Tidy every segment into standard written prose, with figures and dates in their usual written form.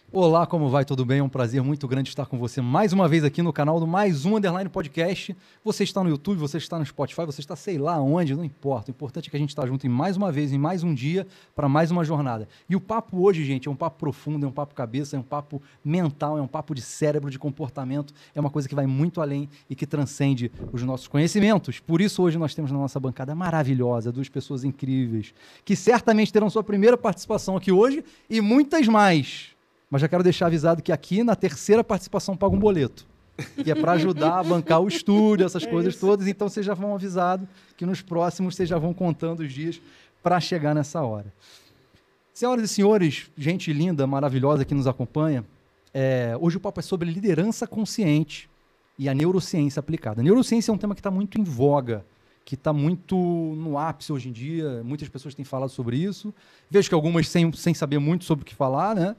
Olá, como vai? Tudo bem? É um prazer muito grande estar com você mais uma vez aqui no canal do Mais Um Underline Podcast. Você está no YouTube, você está no Spotify, você está sei lá onde, não importa. O importante é que a gente está junto em mais uma vez, em mais um dia, para mais uma jornada. E o papo hoje, gente, é um papo profundo, é um papo cabeça, é um papo mental, é um papo de cérebro, de comportamento. É uma coisa que vai muito além e que transcende os nossos conhecimentos. Por isso, hoje nós temos na nossa bancada maravilhosa, duas pessoas incríveis, que certamente terão sua primeira participação aqui hoje e muitas mais. Mas já quero deixar avisado que aqui, na terceira participação, paga um boleto. Que é para ajudar a bancar o estúdio, essas coisas todas. Então, vocês já vão avisados que nos próximos vocês já vão contando os dias para chegar nessa hora. Senhoras e senhores, gente linda, maravilhosa que nos acompanha, hoje o papo é sobre liderança consciente e a neurociência aplicada. A neurociência é um tema que está muito em voga, que está muito no ápice hoje em dia. Muitas pessoas têm falado sobre isso. Vejo que algumas sem saber muito sobre o que falar, né?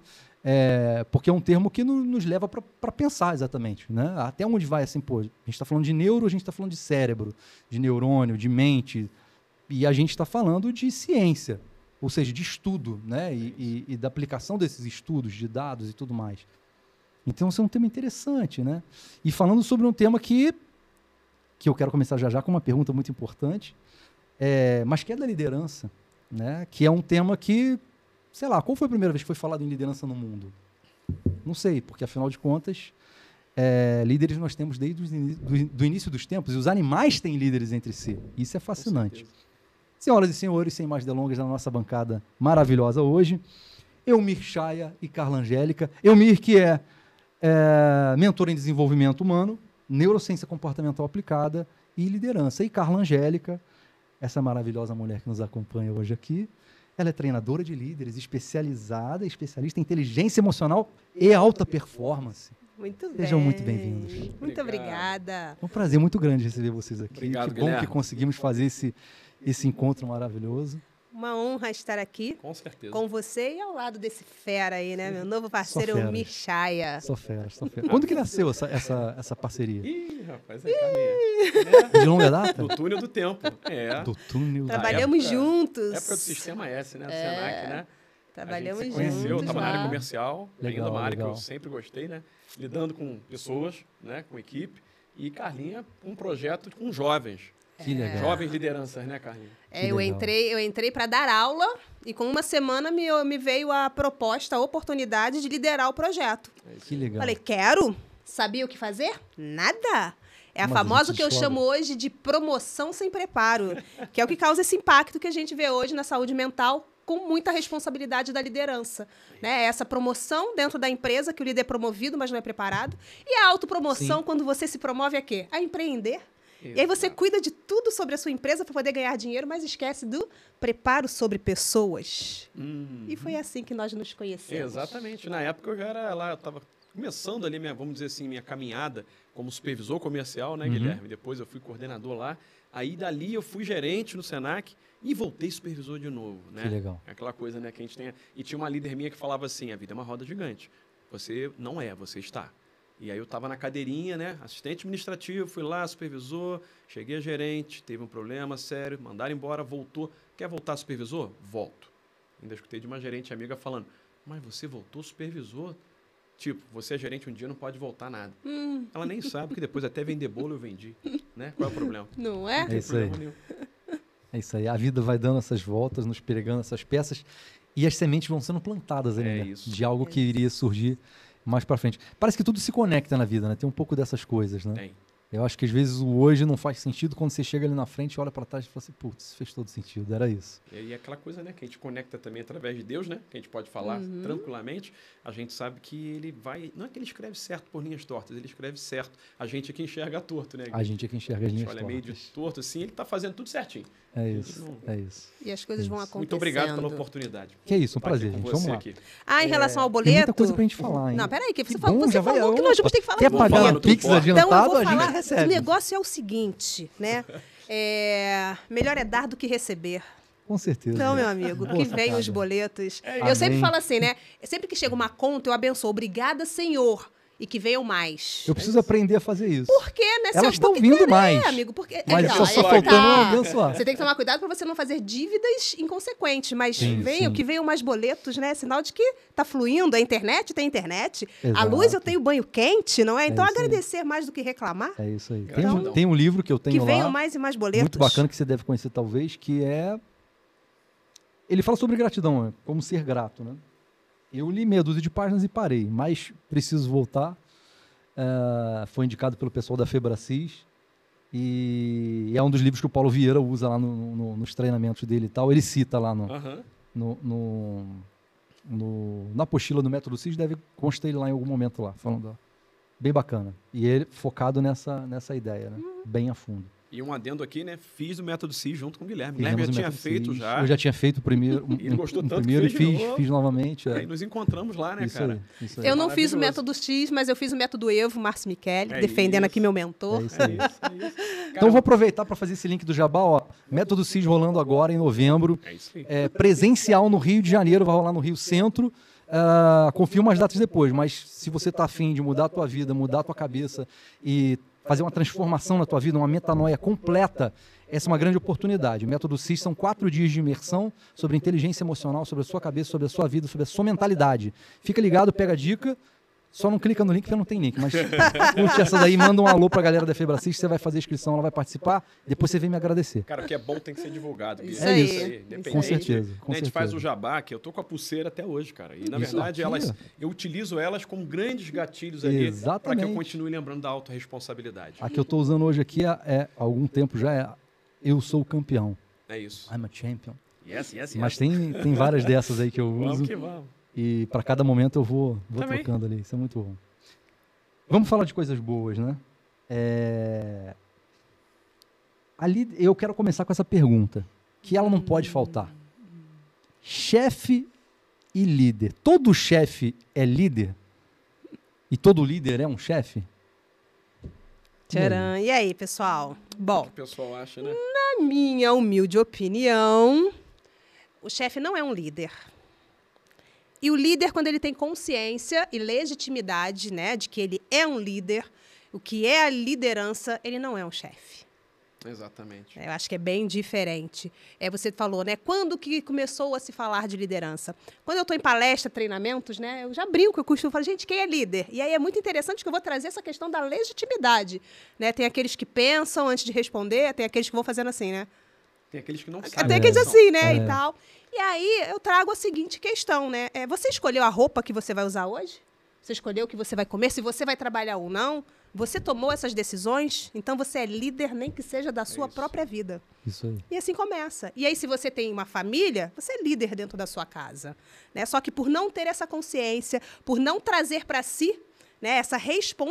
Porque é um termo que nos leva para pensar exatamente, né? Até onde vai assim, pô, a gente está falando de neuro, a gente está falando de cérebro, de neurônio, de mente, e a gente está falando de ciência, ou seja, de estudo, né? E da aplicação desses estudos, de dados e tudo mais. Então, isso é um tema interessante, né? E falando sobre um tema que eu quero começar já com uma pergunta muito importante, mas que é da liderança, né? Que é um tema que, sei lá, qual foi a primeira vez que foi falado em liderança no mundo? Não sei, porque afinal de contas, líderes nós temos desde o início dos tempos, e os animais têm líderes entre si. Isso é fascinante. Senhoras e senhores, sem mais delongas, na nossa bancada maravilhosa hoje, Eumir Chaya e Carla Angélica. Eumir, que é mentor em desenvolvimento humano, neurociência comportamental aplicada e liderança. E Carla Angélica, essa maravilhosa mulher que nos acompanha hoje aqui, ela é treinadora de líderes, especialista em inteligência emocional e alta performance. Muito bem. Sejam muito bem-vindos. Muito obrigada. É um prazer muito grande receber vocês aqui. Obrigado, que bom Guilherme. que conseguimos fazer esse encontro maravilhoso. Uma honra estar aqui Com certeza. com você e ao lado desse fera aí, né? Meu novo parceiro, Só o feras. Mirchaya. Só fera. Quando que nasceu essa parceria? Ih, rapaz, é caminha. De longa data? No túnel do tempo. Do túnel. Trabalhamos época- juntos. Época do Sistema S, né? Do Senac, né? Trabalhamos A gente se conheceu, juntos. estava na área lá. comercial, Legal, ainda uma área legal. que eu sempre gostei, né? Lidando com pessoas, né? Com equipe. E Carlinha, um projeto com jovens. Que legal. Jovens lideranças, né, Carlinha? Eu legal. entrei para dar aula e com uma semana me veio a proposta, a oportunidade de liderar o projeto. Que legal. Falei, quero. Sabia o que fazer? Nada. É a Mas a famosa gente que eu descobre. chamo hoje de promoção sem preparo, que é o que causa esse impacto que a gente vê hoje na saúde mental, com muita responsabilidade da liderança. Né? Essa promoção dentro da empresa, que o líder é promovido, mas não é preparado. E a autopromoção, Sim. quando você se promove, é quê? A empreender. E aí você cuida de tudo sobre a sua empresa para poder ganhar dinheiro, mas esquece do preparo sobre pessoas. E foi assim que nós nos conhecemos. Exatamente. Na época eu já era lá, eu estava começando ali, vamos dizer assim, minha caminhada como supervisor comercial, né, Guilherme? Depois eu fui coordenador lá. Aí dali eu fui gerente no Senac e voltei supervisor de novo, né? Que legal. Aquela coisa, né, que a gente tem. E tinha uma líder minha que falava assim: a vida é uma roda gigante. Você não é, você está. E aí eu estava na cadeirinha, né? Assistente administrativo, fui lá, supervisor, cheguei a gerente, teve um problema sério, mandaram embora, voltou. Quer voltar supervisor? Volto. Ainda escutei de uma gerente amiga falando: mas você voltou supervisor? Tipo, você é gerente um dia, não pode voltar nada. Ela nem sabe que depois até vender bolo eu vendi, né? Qual é o problema? Não é? É isso aí. Problema nenhum. É isso aí. A vida vai dando essas voltas, nos pregando essas peças, e as sementes vão sendo plantadas ali, É né? isso. De algo que iria surgir mais pra frente. Parece que tudo se conecta na vida, né? Tem um pouco dessas coisas, né? Tem. Eu acho que às vezes o hoje não faz sentido quando você chega ali na frente e olha pra trás e fala assim, putz, fez todo sentido, era isso. E aí aquela coisa, né, que a gente conecta também através de Deus, né, que a gente pode falar tranquilamente, a gente sabe que ele vai, não é que ele escreve certo por linhas tortas, ele escreve certo, a gente é que enxerga torto, né? A gente é que enxerga as A gente linhas olha meio de tortas. torto assim, ele tá fazendo tudo certinho. É isso, é isso. E as coisas vão acontecendo. Muito obrigado pela oportunidade. Que é isso, um Estar aqui prazer, com gente. você Vamos lá. aqui. Ah, em relação ao Tem boleto... muita coisa pra gente falar, hein? Não, peraí, que você Que falou, bom, você já vai- falou que nós vamos ter que falar Quer Vamos pagar falar o no Pix Tuporta. adiantado, Então eu vou a gente falar, recebe. o negócio é o seguinte, né? Melhor é dar do que receber. Com certeza. Então, meu amigo, Boa que vem sacada. os boletos. isso. Eu sempre Amém. falo assim, né? Sempre que chega uma conta, eu abençoo. Obrigada, Senhor. e que venham mais. Eu preciso aprender a fazer isso. Por quê, né? Elas estão vindo mais. Amigo, porque... Mas então, só aí faltando tá. abençoar. Você tem que tomar cuidado para você não fazer dívidas inconsequentes, mas Sim, sim. que venham mais boletos, né? Sinal de que tá fluindo, a internet tem internet, a Exato. luz eu tenho banho quente, não é? Então isso aí. agradecer mais do que reclamar, É isso aí. Então, Tem um livro que eu que tenho venham lá, mais e mais boletos. muito bacana, que você deve conhecer talvez, que é... Ele fala sobre gratidão, né? Como ser grato, né? Eu li meia dúzia de páginas e parei, mas preciso voltar. Foi indicado pelo pessoal da Febracis e é um dos livros que o Paulo Vieira usa lá nos treinamentos dele e tal. Ele cita lá Aham. na apostila do Método CIS, deve constar ele lá em algum momento lá, falando, ó, bem bacana. E ele focado nessa ideia, né? Bem a fundo. E um adendo aqui, né? Fiz o Método CIS junto com o Guilherme. O Fizemos Guilherme já o tinha Método feito CIS. já. Eu já tinha feito o primeiro, Ele gostou tanto que primeiro e fez de novo. fiz novamente. Aí nos encontramos lá, né, Isso cara? aí, isso aí. Eu não fiz o Maravilhoso. método X, mas eu fiz o método Evo, Márcio Michele, É defendendo isso. aqui meu mentor. É isso aí. Cara, Então eu vou aproveitar para fazer esse link do Jabá, ó. Método CIS rolando agora em novembro. É isso aí. Presencial no Rio de Janeiro, vai rolar no Rio Centro. Confirma as datas depois, mas se você está afim de mudar a tua vida, mudar a tua cabeça e fazer uma transformação na tua vida, uma metanoia completa, essa é uma grande oportunidade. O Método CIS são 4 dias de imersão sobre inteligência emocional, sobre a sua cabeça, sobre a sua vida, sobre a sua mentalidade. Fica ligado, pega a dica. Só não clica no link porque não tem link, mas curte essa daí, manda um alô pra galera da Febracis, você vai fazer a inscrição, ela vai participar, depois você vem me agradecer. Cara, o que é bom tem que ser divulgado. Isso Guilherme. aí. Independente, Com certeza, com né, a gente faz certeza. o jabá, que eu tô com a pulseira até hoje, cara. E, na Isso verdade, aqui, eu utilizo elas como grandes gatilhos ali para que Exatamente. eu continue lembrando da autorresponsabilidade. A que eu estou usando hoje aqui há algum tempo já é Eu Sou o Campeão. É isso. I'm a Champion. Yes. Mas tem várias dessas aí que eu uso. Vamos que vamos. E para cada momento eu vou Também. trocando ali. Isso é muito bom. Vamos falar de coisas boas, né? Ali eu quero começar com essa pergunta, que ela não pode faltar. Chefe e líder. Todo chefe é líder? E todo líder é um chefe? Tcharam. E aí, pessoal? Bom, O que o pessoal acha, né? na minha humilde opinião, o chefe não é um líder. E o líder, quando ele tem consciência e legitimidade, né, de que ele é um líder, o que é a liderança, ele não é um chefe. Exatamente. Eu acho que é bem diferente. Você falou, né? Quando que começou a se falar de liderança? Quando eu estou em palestra, treinamentos, né? Eu já brinco, eu costumo falar, gente, quem é líder? E aí é muito interessante que eu vou trazer essa questão da legitimidade, né? Tem aqueles que pensam antes de responder, tem aqueles que vão fazendo assim, né? Tem aqueles que não Tem sabem. aqueles assim, né? É. E tal. E aí eu trago a seguinte questão, né? Você escolheu a roupa que você vai usar hoje? Você escolheu o que você vai comer? Se você vai trabalhar ou não? Você tomou essas decisões? Então você é líder, nem que seja da sua isso. própria vida. Isso aí. E assim começa. E aí, se você tem uma família, você é líder dentro da sua casa, né? Só que por não ter essa consciência, por não trazer para si, né, essa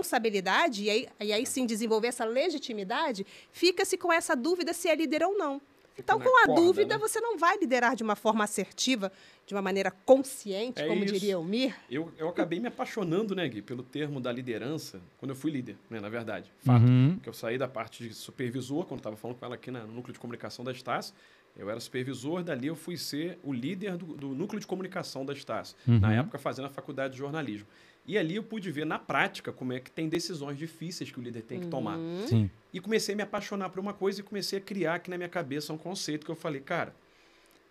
responsabilidade, e aí sim desenvolver essa legitimidade, fica-se com essa dúvida se é líder ou não. Então, na com a corda, dúvida, né? você não vai liderar de uma forma assertiva, de uma maneira consciente, É como isso. diria o Mir. Eu acabei me apaixonando, né, Gui, pelo termo da liderança, quando eu fui líder, né, na verdade. Fato. Uhum. Que eu saí da parte de supervisor, quando estava falando com ela aqui no núcleo de comunicação da Estácio. Eu era supervisor, dali eu fui ser o líder do núcleo de comunicação da Estácio. Na época, fazendo a faculdade de jornalismo. E ali eu pude ver na prática como é que tem decisões difíceis que o líder tem que tomar. Sim. E comecei a me apaixonar por uma coisa e comecei a criar aqui na minha cabeça um conceito que eu falei, cara,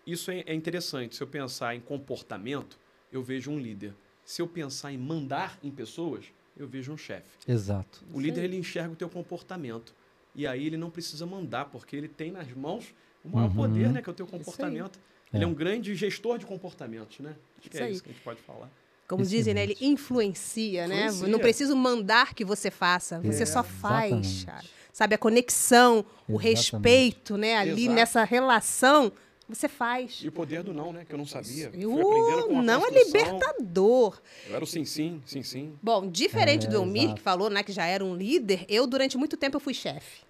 isso é interessante. Se eu pensar em comportamento, eu vejo um líder. Se eu pensar em mandar em pessoas, eu vejo um chefe. Exato. O líder, ele enxerga o teu comportamento. E aí ele não precisa mandar, porque ele tem nas mãos o maior poder, né? Que é o teu comportamento. Ele é um grande gestor de comportamentos, né? Acho que Isso é aí. isso que a gente pode falar. Como dizem, né? Ele influencia, né? Influencia. Não preciso mandar que você faça, você só faz, exatamente. cara. Sabe, a conexão, o Exatamente. respeito, né? Ali Exato. nessa relação, você faz. E o poder do não, né? Que eu não sabia. Fui O aprendendo com a não é construção. libertador. Eu era o sim. Bom, diferente do Elmir, exato. que falou, né, que já era um líder, eu, durante muito tempo, eu fui chefe.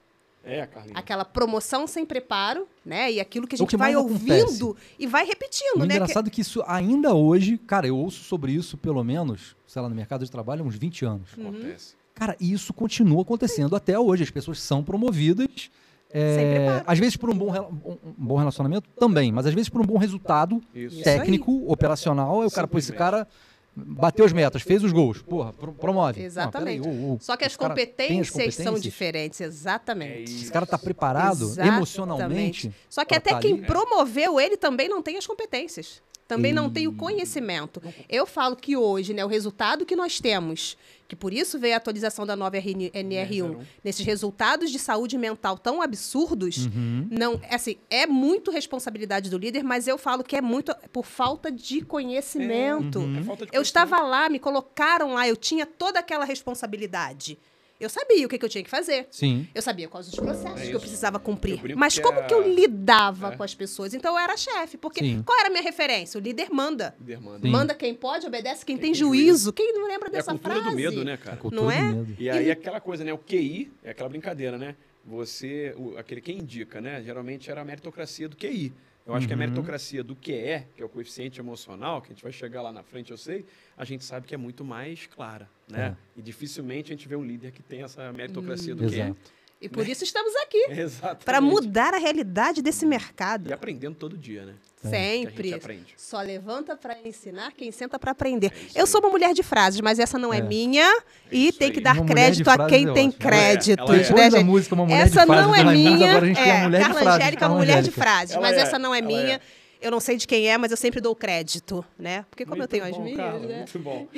Carlinhos. Aquela promoção sem preparo, né? E aquilo que a É o gente que vai mais ouvindo e vai repetindo, O né? engraçado é que isso ainda hoje, cara, eu ouço sobre isso pelo menos, sei lá, no mercado de trabalho há uns 20 anos. Acontece. Cara, e isso continua acontecendo até hoje. As pessoas são promovidas, preparo. às vezes por um bom relacionamento também, mas às vezes por um bom resultado Isso. técnico, operacional. Aí o cara, pô, esse Simplesmente. cara bateu as metas, fez os gols, porra, promove. Exatamente. Não, peraí, Só que as esse cara tem as competências são diferentes, É exatamente. isso. Esse cara tá preparado Exatamente. emocionalmente. Só que pra até tá quem ali. promoveu ele também não tem as competências. Também não tem o conhecimento. Eu falo que hoje, né, o resultado que nós temos, que por isso veio a atualização da nova NR1, nesses resultados de saúde mental tão absurdos, não, assim, é muito responsabilidade do líder, mas eu falo que é muito por falta de conhecimento. É falta de Eu conhecimento. estava lá, me colocaram lá, eu tinha toda aquela responsabilidade. Eu sabia o que eu tinha que fazer. Sim. Eu sabia quais os processos que eu isso. precisava Eu cumprir. brinco Mas que como que eu lidava É. com as pessoas? Então eu era chefe. Porque Sim. qual era a minha referência? O líder manda. Líder manda. Sim. Manda quem pode, obedece quem tem tem juízo. Quem não lembra E a dessa cultura frase? do medo, né, cara? A cultura Não é? do medo. E aí aquela coisa, né? O QI é aquela brincadeira, né? Você, aquele quem indica, né? Geralmente era a meritocracia do QI. Eu acho que a meritocracia do QE, que é o coeficiente emocional, que a gente vai chegar lá na frente, eu sei, a gente sabe que é muito mais clara, né? E dificilmente a gente vê um líder que tem essa meritocracia do QE. Exato. E por isso estamos aqui. Exatamente. Para mudar a realidade desse mercado. E aprendendo todo dia, né? Que a Sempre. gente aprende. Só levanta para ensinar quem senta para aprender. isso Eu aí. sou uma mulher de frases, mas essa não é, minha. E isso tem aí. que dar Uma mulher crédito de a frases quem é tem ótimo. créditos, Ela é. né, Depois da gente? música Uma Mulher Essa de Frases não do é Raimundos, minha. agora a gente tem uma mulher de Carla frases Angélica com é a uma mulher de Angélica. frases, Ela mas é, essa não é ela minha. é. Eu não sei de quem é, mas eu sempre dou crédito, né? Porque como eu tenho as minhas, Carla, né? muito bom.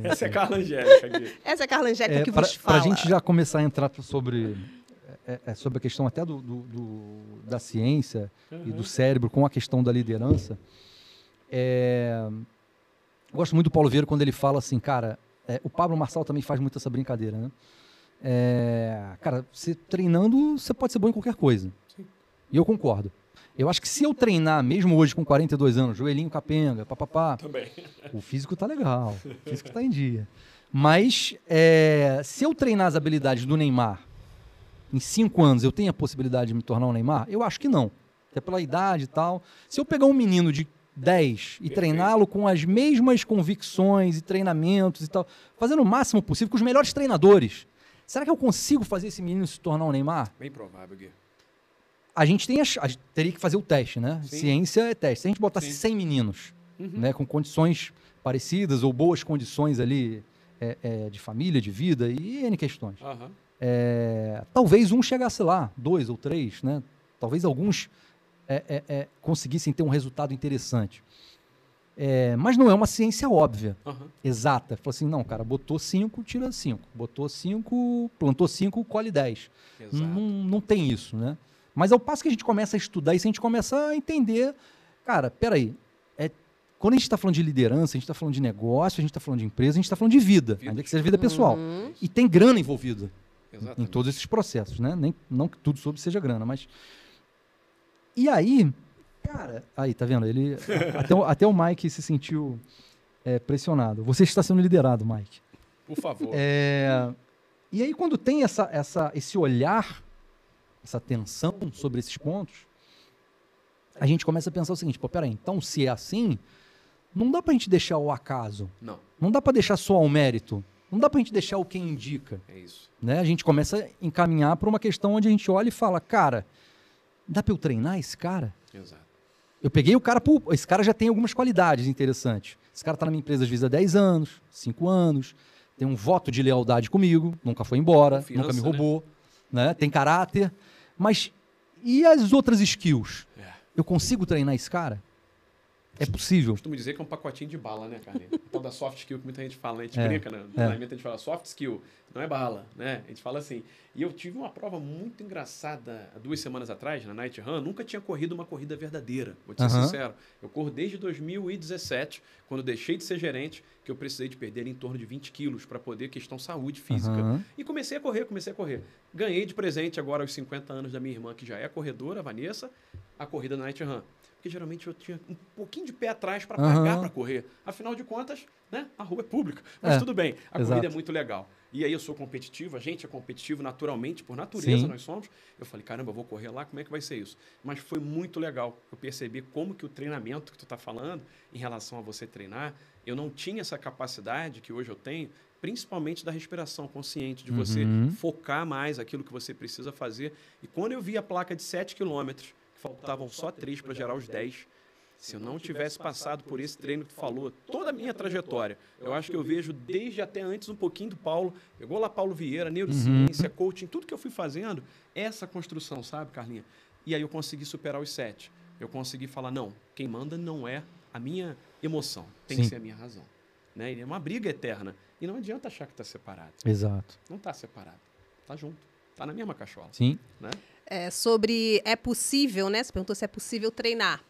Essa é Carla Angélica aqui. Essa é a Carla Angélica que Pra vos fala. gente já começar a entrar sobre a questão até da ciência e do cérebro com a questão da liderança, eu gosto muito do Paulo Vieira quando ele fala assim, cara, o Pablo Marçal também faz muito essa brincadeira, né? Cara, você treinando, você pode ser bom em qualquer coisa. Sim. E eu concordo. Eu acho que se eu treinar, mesmo hoje com 42 anos, joelhinho capenga, papapá, Também. o físico tá legal, o físico tá em dia. Mas se eu treinar as habilidades do Neymar, em 5 anos eu tenho a possibilidade de me tornar um Neymar? Eu acho que não. Até pela idade e tal. Se eu pegar um menino de 10 e treiná-lo com as mesmas convicções e treinamentos e tal, fazendo o máximo possível com os melhores treinadores, será que eu consigo fazer esse menino se tornar um Neymar? Bem provável, Gui. A gente teria que fazer o teste, né? Sim. Ciência é teste. Se a gente botasse Sim. 100 meninos, Uhum. né, com condições parecidas ou boas condições ali de família, de vida e N questões. Aham. Talvez um chegasse lá, 2 ou 3, né? Talvez alguns conseguissem ter um resultado interessante. Mas não é uma ciência óbvia, Aham. exata. Fala assim, não, cara, botou 5, tira 5. Botou 5, plantou 5, colhe 10. Exato. Não tem isso, né? Mas ao passo que a gente começa a estudar isso, a gente começa a entender, cara, peraí, quando a gente está falando de liderança, a gente está falando de negócio, a gente está falando de empresa, a gente está falando de vida, ainda que seja vida pessoal. E tem grana envolvida em Exatamente. todos esses processos, né? Não que tudo sobre seja grana, mas... E aí, cara... Aí, tá vendo? Ele... até o Mike se sentiu pressionado. Você está sendo liderado, Mike. Por favor. E aí, quando tem esse olhar, essa tensão sobre esses pontos, a gente começa a pensar o seguinte, pô, peraí, então se é assim, não dá pra gente deixar o acaso, Não, não dá pra deixar só o mérito, não dá pra gente deixar o quem indica, é isso. né? A gente começa a encaminhar para uma questão onde a gente olha e fala, cara, dá pra eu treinar esse cara? Exato. Eu peguei o cara, esse cara já tem algumas qualidades interessantes. Esse cara tá na minha empresa às vezes há 10 anos, 5 anos, tem um voto de lealdade comigo, nunca foi embora, Confiança, nunca me roubou, né? Tem caráter, mas e as outras skills? Eu consigo treinar esse cara? É possível? Costumo dizer que é um pacotinho de bala, né, Carlinhos? O tal da soft skill que muita gente fala, né? A gente É, brinca, né? No treinamento a gente fala soft skill, não é bala, né? A gente fala assim. E eu tive uma prova muito engraçada há 2 semanas atrás, na Night Run. Nunca tinha corrido uma corrida verdadeira, vou te ser sincero. Eu corro desde 2017, quando deixei de ser gerente, que eu precisei de perder em torno de 20 quilos para poder questão saúde física. E comecei a correr. Ganhei de presente agora aos 50 anos da minha irmã, que já é corredora, a Vanessa, a corrida Night Run. Porque geralmente eu tinha um pouquinho de pé atrás para pagar para correr. Afinal de contas, né, a rua é pública. Mas tudo bem, a corrida é muito legal. E aí eu sou competitivo, a gente é competitivo naturalmente, por natureza Sim. nós somos. Eu falei, caramba, eu vou correr lá, como é que vai ser isso? Mas foi muito legal eu perceber como que o treinamento que tu está falando, em relação a você treinar, eu não tinha essa capacidade que hoje eu tenho, principalmente da respiração consciente, de você focar mais aquilo que você precisa fazer. E quando eu vi a placa de 7 quilômetros, faltavam só 3 para gerar os 10. Se eu não tivesse passado por esse treino que tu falou, toda a minha trajetória, eu acho que eu vejo desde até antes um pouquinho do Paulo, pegou lá Paulo Vieira, neurociência, coaching, tudo que eu fui fazendo, essa construção, sabe, Carlinha? E aí eu consegui superar os 7. Eu consegui falar, não, quem manda não é a minha emoção, tem que ser a minha razão. Né? E é uma briga eterna. E não adianta achar que está separado. Exato. Não está separado. Está junto. Está na mesma cachola. Sim. Né? Sobre é possível, né? Você perguntou se é possível treinar.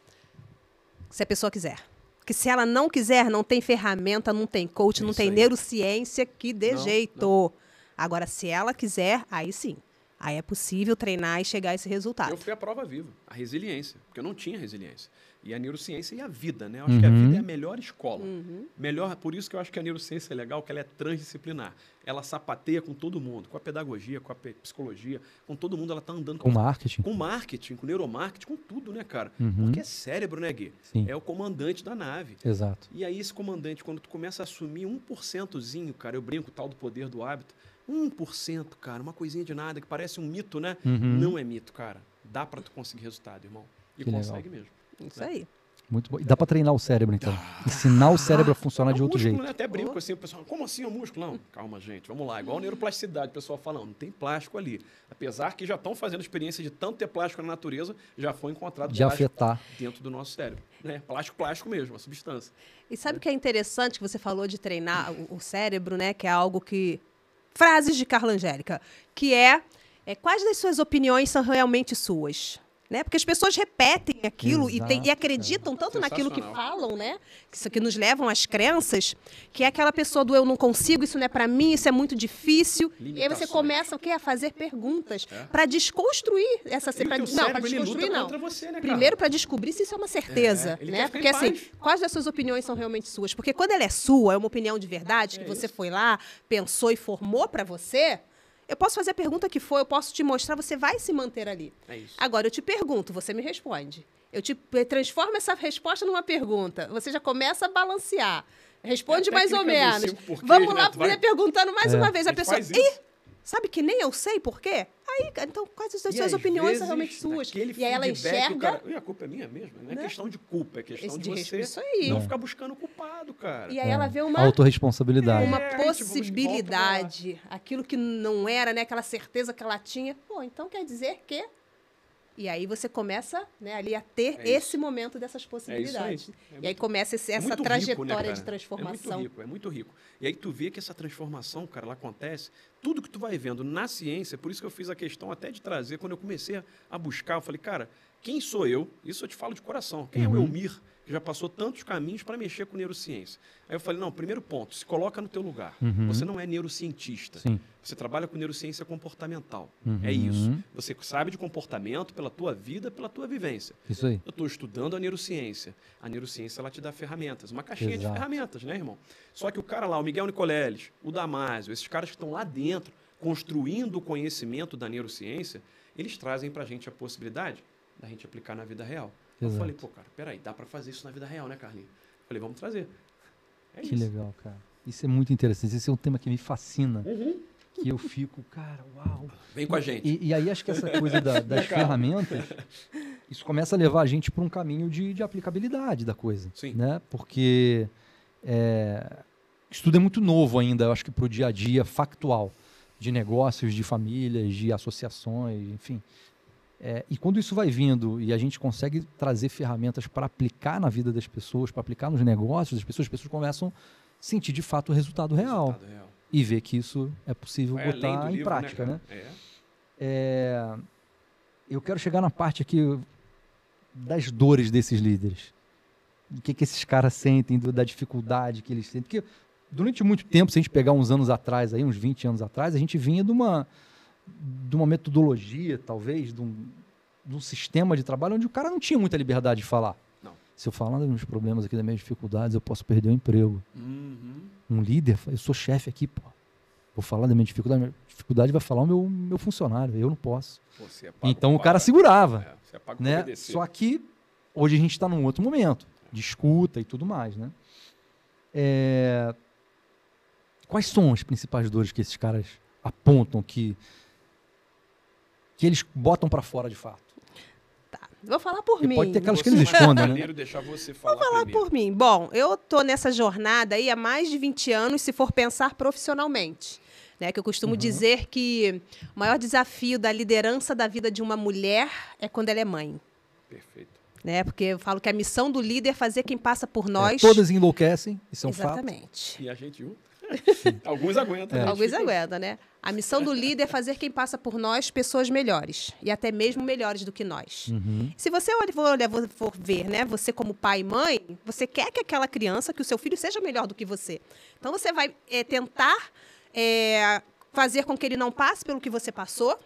Se a pessoa quiser. Porque se ela não quiser, não tem ferramenta, não tem coach, não tem neurociência que dê jeito. Não. Agora, se ela quiser, aí sim. Aí é possível treinar e chegar a esse resultado. Eu fui a prova viva, a resiliência, porque eu não tinha resiliência. E a neurociência e a vida, né? Eu acho que a vida é a melhor escola. Melhor, por isso que eu acho que a neurociência é legal, que ela é transdisciplinar. Ela sapateia com todo mundo, com a pedagogia, com a psicologia, com todo mundo ela tá andando. Com marketing. Com marketing, com neuromarketing, com tudo, né, cara? Porque é cérebro, né, Gui? Sim. É o comandante da nave. Exato. E aí esse comandante, quando tu começa a assumir 1%zinho, cara, eu brinco tal do poder do hábito, 1%, cara, uma coisinha de nada, que parece um mito, né? Não é mito, cara. Dá pra tu conseguir resultado, irmão. E que consegue legal. mesmo. Isso aí. Muito bom. E dá pra treinar o cérebro, então. Ensinar o cérebro a funcionar de outro músculo, jeito. Né? Até brinco assim, o pessoal, como assim o músculo? Não, calma, gente, vamos lá. Igual a neuroplasticidade, o pessoal fala, não tem plástico ali. Apesar que já estão fazendo experiência de tanto ter plástico na natureza, já foi encontrado De plástico afetar. dentro do nosso cérebro. Né? Plástico mesmo, uma substância. E sabe o que é interessante que você falou de treinar o cérebro, né? Que é algo que... Frases de Carla Angélica, que quais das suas opiniões são realmente suas? Né? Porque as pessoas repetem aquilo e acreditam tanto naquilo que falam, né? Isso que nos levam às crenças, que é aquela pessoa do eu não consigo, isso não é para mim, isso é muito difícil. E aí você começa a fazer perguntas para desconstruir essa não, para desconstruir não. Você, né, primeiro para descobrir se isso é uma certeza, né? Porque assim, quais das suas opiniões são realmente suas? Porque quando ela é sua, é uma opinião de verdade que você foi lá, pensou e formou para você. Eu posso fazer a pergunta que for, eu posso te mostrar, você vai se manter ali. É isso. Agora, eu te pergunto, você me responde. Eu te transformo essa resposta numa pergunta. Você já começa a balancear. Responde mais ou menos. Vamos lá, perguntando mais uma vez. A pessoa, sabe que nem eu sei por quê? Aí, então, quais as suas opiniões são realmente suas? E aí ela enxerga... a culpa é minha mesmo. Não é questão de culpa, é questão de você isso aí. não ficar buscando culpado, cara. E aí ela vê uma... autorresponsabilidade. Uma possibilidade. Aquilo que não era, né? Aquela certeza que ela tinha. Pô, então quer dizer que... E aí você começa, né, ali a ter esse momento dessas possibilidades. E aí começa essa trajetória rico, né, de transformação. É muito rico. E aí tu vê que essa transformação, cara, ela acontece, tudo que tu vai vendo na ciência, por isso que eu fiz a questão até de trazer, quando eu comecei a buscar, eu falei, cara, quem sou eu? Isso eu te falo de coração. Quem é o Elmir, que já passou tantos caminhos para mexer com neurociência? Aí eu falei, não, primeiro ponto, se coloca no teu lugar. Você não é neurocientista. Sim. Você trabalha com neurociência comportamental. É isso. Você sabe de comportamento pela tua vida, pela tua vivência. Isso aí. Eu estou estudando a neurociência. A neurociência, ela te dá ferramentas. Uma caixinha de ferramentas, né, irmão? Só que o cara lá, o Miguel Nicoleles, o Damásio, esses caras que estão lá dentro, construindo o conhecimento da neurociência, eles trazem para a gente a possibilidade da gente aplicar na vida real. Eu falei, pô, cara, peraí, dá para fazer isso na vida real, né, Carlinhos? Falei, vamos trazer. Que legal, cara. Isso é muito interessante. Esse é um tema que me fascina. Que eu fico, cara, uau. Vem com a gente. E aí acho que essa coisa das ferramentas, isso começa a levar a gente para um caminho de aplicabilidade da coisa. Sim. Né? Porque isso tudo é muito novo ainda, eu acho que para o dia a dia factual, de negócios, de famílias, de associações, enfim. E quando isso vai vindo e a gente consegue trazer ferramentas para aplicar na vida das pessoas, para aplicar nos negócios das pessoas, as pessoas começam a sentir de fato o resultado real. E ver que isso é possível botar em prática, né? Eu quero chegar na parte aqui das dores desses líderes. O que esses caras sentem, da dificuldade que eles sentem. Porque durante muito tempo, se a gente pegar uns anos atrás, aí, uns 20 anos atrás, a gente vinha de uma metodologia, talvez, de um sistema de trabalho onde o cara não tinha muita liberdade de falar. Não. Se eu falar dos meus problemas aqui, das minhas dificuldades, eu posso perder o emprego. Um líder, eu sou chefe aqui, pô. Vou falar da minha dificuldade vai falar o meu funcionário, eu não posso. Então o cara segurava. Né? Só que hoje a gente está num outro momento, de escuta e tudo mais. Né? Quais são as principais dores que esses caras apontam que eles botam para fora de fato? Tá. Vou falar por Porque mim. pode ter aquelas que Você eles mais escondem, né? maneiro deixar você falar Vou falar primeiro. por mim. Bom, eu tô nessa jornada aí há mais de 20 anos, se for pensar profissionalmente. Né? Que eu costumo dizer que o maior desafio da liderança da vida de uma mulher é quando ela é mãe. Perfeito. Né? Porque eu falo que a missão do líder é fazer quem passa por nós. Todas enlouquecem, isso é um fato. Exatamente. E a gente... Alguns aguentam. né? Alguns aguentam, né? A missão do líder é fazer quem passa por nós pessoas melhores. E até mesmo melhores do que nós. Se você for ver, né? Você como pai e mãe, você quer que aquela criança, que o seu filho seja melhor do que você. Então você vai tentar fazer com que ele não passe pelo que você passou.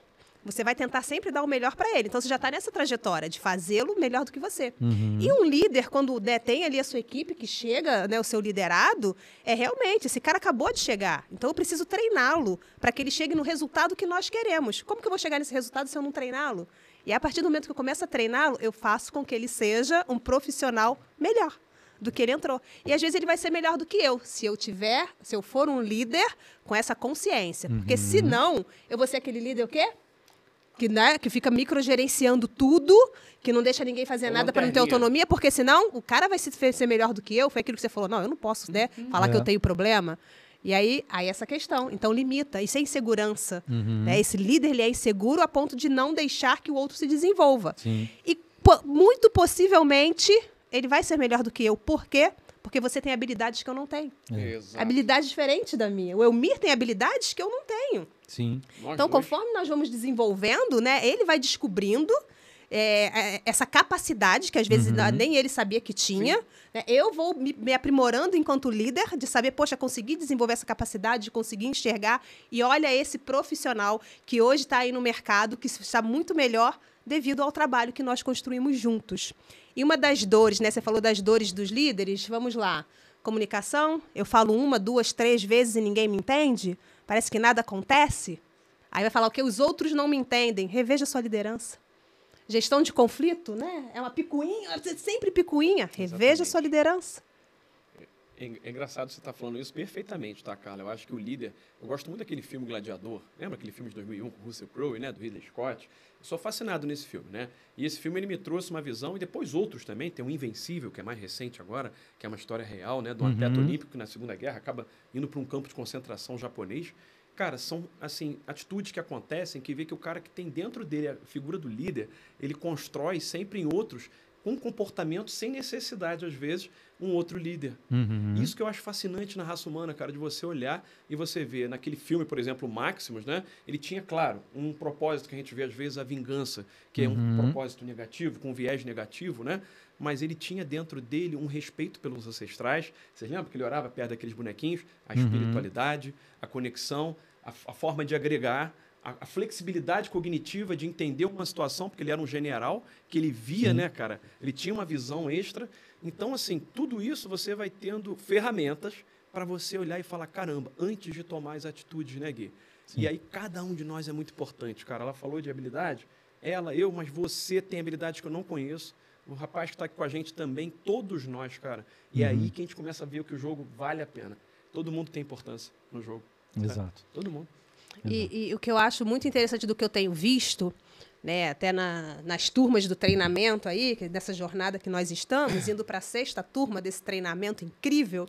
Você vai tentar sempre dar o melhor para ele. Então, você já está nessa trajetória de fazê-lo melhor do que você. E um líder, quando tem ali a sua equipe que chega, né, o seu liderado, realmente, esse cara acabou de chegar. Então, eu preciso treiná-lo para que ele chegue no resultado que nós queremos. Como que eu vou chegar nesse resultado se eu não treiná-lo? E a partir do momento que eu começo a treiná-lo, eu faço com que ele seja um profissional melhor do que ele entrou. E às vezes ele vai ser melhor do que eu, se eu for um líder com essa consciência. Porque senão, eu vou ser aquele líder o quê? Que fica microgerenciando tudo, que não deixa ninguém fazer nada para não ter autonomia, porque senão o cara vai ser melhor do que eu. Foi aquilo que você falou, não, eu não posso, né, falar que eu tenho problema. E aí essa questão. Então, limita. Isso é insegurança. Né? Esse líder ele é inseguro a ponto de não deixar que o outro se desenvolva. Sim. E muito possivelmente ele vai ser melhor do que eu. Por quê? Porque você tem habilidades que eu não tenho. Exato. Habilidades diferentes da minha. O Elmir tem habilidades que eu não tenho. Sim. Então, conforme nós vamos desenvolvendo, né, ele vai descobrindo essa capacidade que às vezes nem ele sabia que tinha. Né? Eu vou me aprimorando enquanto líder de saber, poxa, consegui desenvolver essa capacidade, de conseguir enxergar. E olha esse profissional que hoje está aí no mercado, que está muito melhor devido ao trabalho que nós construímos juntos. E uma das dores, né? Você falou das dores dos líderes, vamos lá. Comunicação, eu falo 1, 2, 3 vezes e ninguém me entende? Parece que nada acontece? Aí vai falar o quê? Os outros não me entendem. Reveja sua liderança. Gestão de conflito, né? É uma picuinha, sempre picuinha. Reveja sua liderança. É engraçado você estar falando isso perfeitamente, tá, Carla? Eu acho que o líder... Eu gosto muito daquele filme Gladiador. Lembra aquele filme de 2001 com Russell Crowe, né? Do Ridley Scott. Eu sou fascinado nesse filme, né? E esse filme ele me trouxe uma visão, e depois outros também. Tem o Invencível, que é mais recente agora, que é uma história real, né? De um atleta olímpico que na Segunda Guerra acaba indo para um campo de concentração japonês. Cara, são, assim, atitudes que acontecem que vê que o cara que tem dentro dele a figura do líder, ele constrói sempre em outros com um comportamento sem necessidade, às vezes, um outro líder. Isso que eu acho fascinante na raça humana, cara, de você olhar e você ver naquele filme, por exemplo, o Maximus, né? Ele tinha, claro, um propósito que a gente vê, às vezes, a vingança, que é um propósito negativo, com um viés negativo, né? Mas ele tinha dentro dele um respeito pelos ancestrais. Vocês lembram que ele orava perto daqueles bonequinhos? A espiritualidade, a conexão, a forma de agregar, a flexibilidade cognitiva de entender uma situação, porque ele era um general, que ele via, né, cara? Ele tinha uma visão extra. Então, assim, tudo isso você vai tendo ferramentas para você olhar e falar, caramba, antes de tomar as atitudes, né, Gui? Sim. E aí, cada um de nós é muito importante, cara. Ela falou de habilidade, eu, mas você tem habilidades que eu não conheço. O rapaz que está aqui com a gente também, todos nós, cara. E é aí que a gente começa a ver que o jogo vale a pena. Todo mundo tem importância no jogo. Exato. Tá? Todo mundo. E o que eu acho muito interessante do que eu tenho visto, né, até nas turmas do treinamento aí, dessa jornada que nós estamos, indo para a 6ª turma desse treinamento incrível,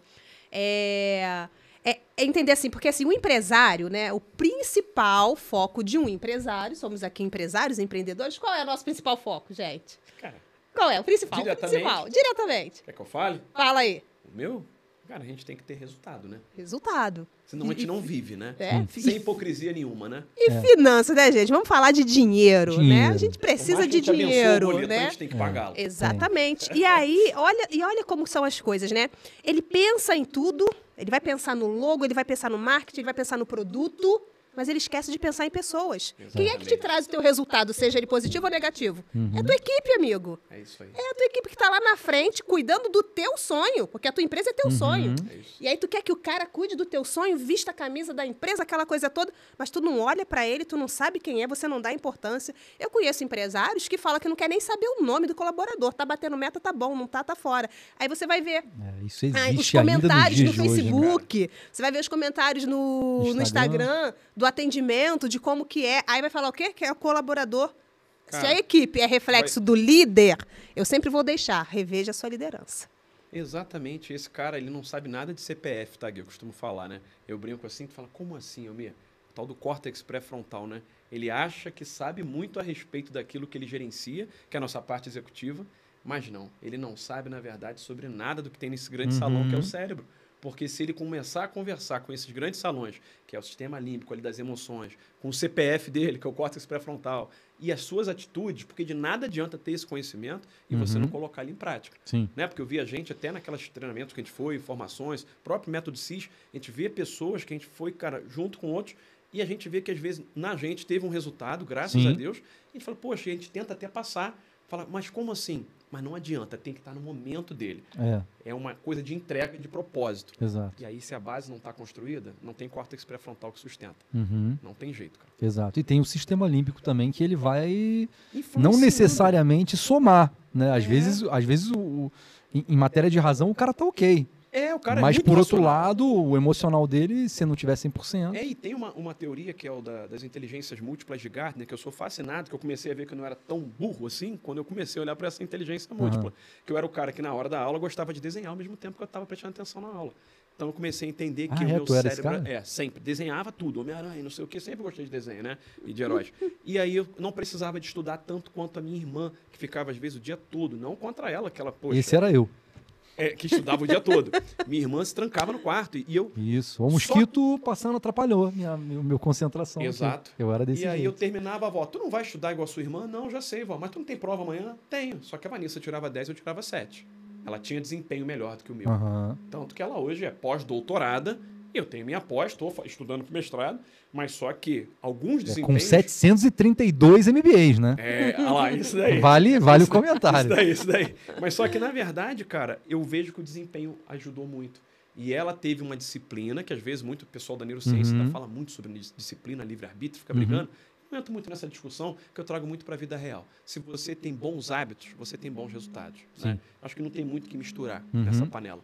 é entender assim, porque assim, o empresário, né, o principal foco de um empresário, somos aqui empresários, empreendedores, qual é o nosso principal foco, gente? Cara, qual é o principal? diretamente. Diretamente. Quer que eu fale? Fala aí. O meu? Cara, a gente tem que ter resultado, né? Resultado. Senão a gente não vive, né? Sem hipocrisia nenhuma, né? E finanças, né, gente? Vamos falar de dinheiro, né? A gente precisa de dinheiro, boleto, né? A gente tem que pagá-lo. Exatamente. E aí, olha como são as coisas, né? Ele pensa em tudo, ele vai pensar no logo, ele vai pensar no marketing, ele vai pensar no produto, mas ele esquece de pensar em pessoas. Exatamente. Quem é que te traz o teu resultado, seja ele positivo ou negativo? É a tua equipe, amigo. É isso aí. É a tua equipe que está lá na frente, cuidando do teu sonho, porque a tua empresa é teu sonho. É isso. E aí tu quer que o cara cuide do teu sonho, vista a camisa da empresa, aquela coisa toda, mas tu não olha para ele, tu não sabe quem é, você não dá importância. Eu conheço empresários que falam que não quer nem saber o nome do colaborador. Tá batendo meta, tá bom, não tá fora. Aí você vai ver isso existe os comentários ainda no Facebook, hoje, você vai ver os comentários no Instagram do atendimento, de como que é. Aí vai falar o quê? Que é o colaborador Cara, Se a equipe é reflexo do líder, eu sempre vou deixar, reveja a sua liderança. Exatamente. Esse cara, ele não sabe nada de CPF, tá, Gui? Eu costumo falar, né? Eu brinco assim, tu fala, como assim, Almir? O tal do córtex pré-frontal, né? Ele acha que sabe muito a respeito daquilo que ele gerencia, que é a nossa parte executiva, mas não. Ele não sabe, na verdade, sobre nada do que tem nesse grande salão, que é o cérebro. Porque se ele começar a conversar com esses grandes salões, que é o sistema límbico ali das emoções, com o CPF dele, que é o córtex pré-frontal, e as suas atitudes, porque de nada adianta ter esse conhecimento e você não colocar ele em prática. Sim. Né? Porque eu vi a gente, até naqueles treinamentos que a gente foi, formações, próprio método CIS, a gente vê pessoas que a gente foi, cara, junto com outros, e a gente vê que às vezes na gente teve um resultado, graças a Deus, e a gente fala, poxa, a gente tenta até passar, fala, mas como assim? Mas não adianta, tem que estar no momento dele. É uma coisa de entrega, de propósito. Exato. E aí, se a base não está construída, não tem córtex pré-frontal que sustenta. Não tem jeito, cara. Exato. E tem o sistema límbico também, que ele vai Influenciando. não necessariamente somar, né? Às vezes em matéria de razão, o cara tá ok. O cara Mas, é muito por outro racional. lado, o emocional dele, se não tiver 100%... E tem uma teoria que é o das inteligências múltiplas de Gardner, que eu sou fascinado, que eu comecei a ver que eu não era tão burro assim, quando eu comecei a olhar para essa inteligência múltipla. Que eu era o cara que, na hora da aula, gostava de desenhar ao mesmo tempo que eu estava prestando atenção na aula. Então, eu comecei a entender que o meu tu era esse cérebro... cara? Sempre. Desenhava tudo. Homem-Aranha, não sei o quê. Sempre gostei de desenho, né? E de heróis. E aí, eu não precisava de estudar tanto quanto a minha irmã, que ficava, às vezes, o dia todo. Não contra ela, que ela, poxa... Esse era eu. Que estudava o dia todo. Minha irmã se trancava no quarto e eu... Isso. O mosquito passando atrapalhou minha concentração. Exato. Aqui. Eu era desse E aí jeito. eu terminava, vó, tu não vai estudar igual a sua irmã? Não, já sei, vó. Mas tu não tem prova amanhã? Tenho. Só que a Vanessa tirava 10, eu tirava 7. Ela tinha desempenho melhor do que o meu. Tanto que ela hoje é pós-doutorada. Eu tenho minha pós, estou estudando para mestrado, mas só que alguns Com desempenhos... 732 MBAs, né? Olha lá, isso daí. Vale o comentário. Isso daí. Mas só que, na verdade, cara, eu vejo que o desempenho ajudou muito. E ela teve uma disciplina, que às vezes muito pessoal da neurociência ainda fala muito sobre disciplina, livre-arbítrio, fica brigando. Não entro muito nessa discussão, que eu trago muito para a vida real. Se você tem bons hábitos, você tem bons resultados. Né? Acho que não tem muito que misturar nessa panela.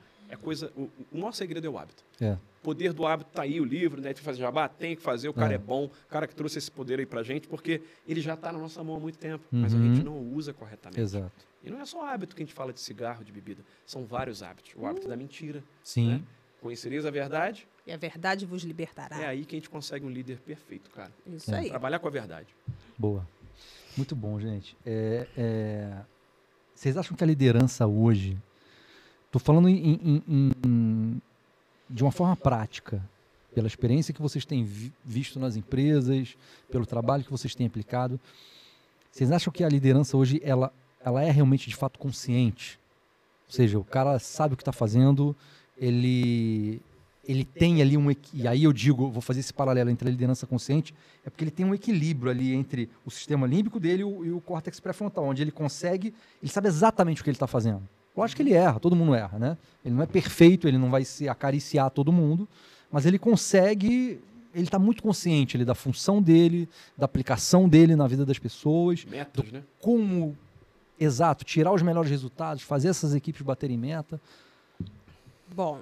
O maior segredo é o hábito. O poder do hábito tá aí, o livro, né? Tem que fazer jabá, tem que fazer, o cara é bom, o cara que trouxe esse poder aí pra gente, porque ele já tá na nossa mão há muito tempo, mas a gente não usa corretamente. Exato. E não é só hábito que a gente fala de cigarro, de bebida, são vários hábitos. O hábito da mentira. Sim. Né? Conhecereis a verdade. E a verdade vos libertará. É aí que a gente consegue um líder perfeito, cara. Isso aí. Trabalhar com a verdade. Boa. Muito bom, gente. Vocês acham que a liderança hoje... Estou falando de uma forma prática, pela experiência que vocês têm visto nas empresas, pelo trabalho que vocês têm aplicado. Vocês acham que a liderança hoje ela é realmente de fato consciente? Ou seja, o cara sabe o que está fazendo, ele tem ali e aí eu digo, vou fazer esse paralelo entre a liderança consciente, é porque ele tem um equilíbrio ali entre o sistema límbico dele e o córtex pré-frontal, onde ele sabe exatamente o que ele está fazendo. Lógico que ele erra, todo mundo erra, né? Ele não é perfeito, ele não vai se acariciar todo mundo, mas ele consegue, ele está muito consciente da função dele, da aplicação dele na vida das pessoas. Metas, né? Como, exato, tirar os melhores resultados, fazer essas equipes baterem meta. Bom,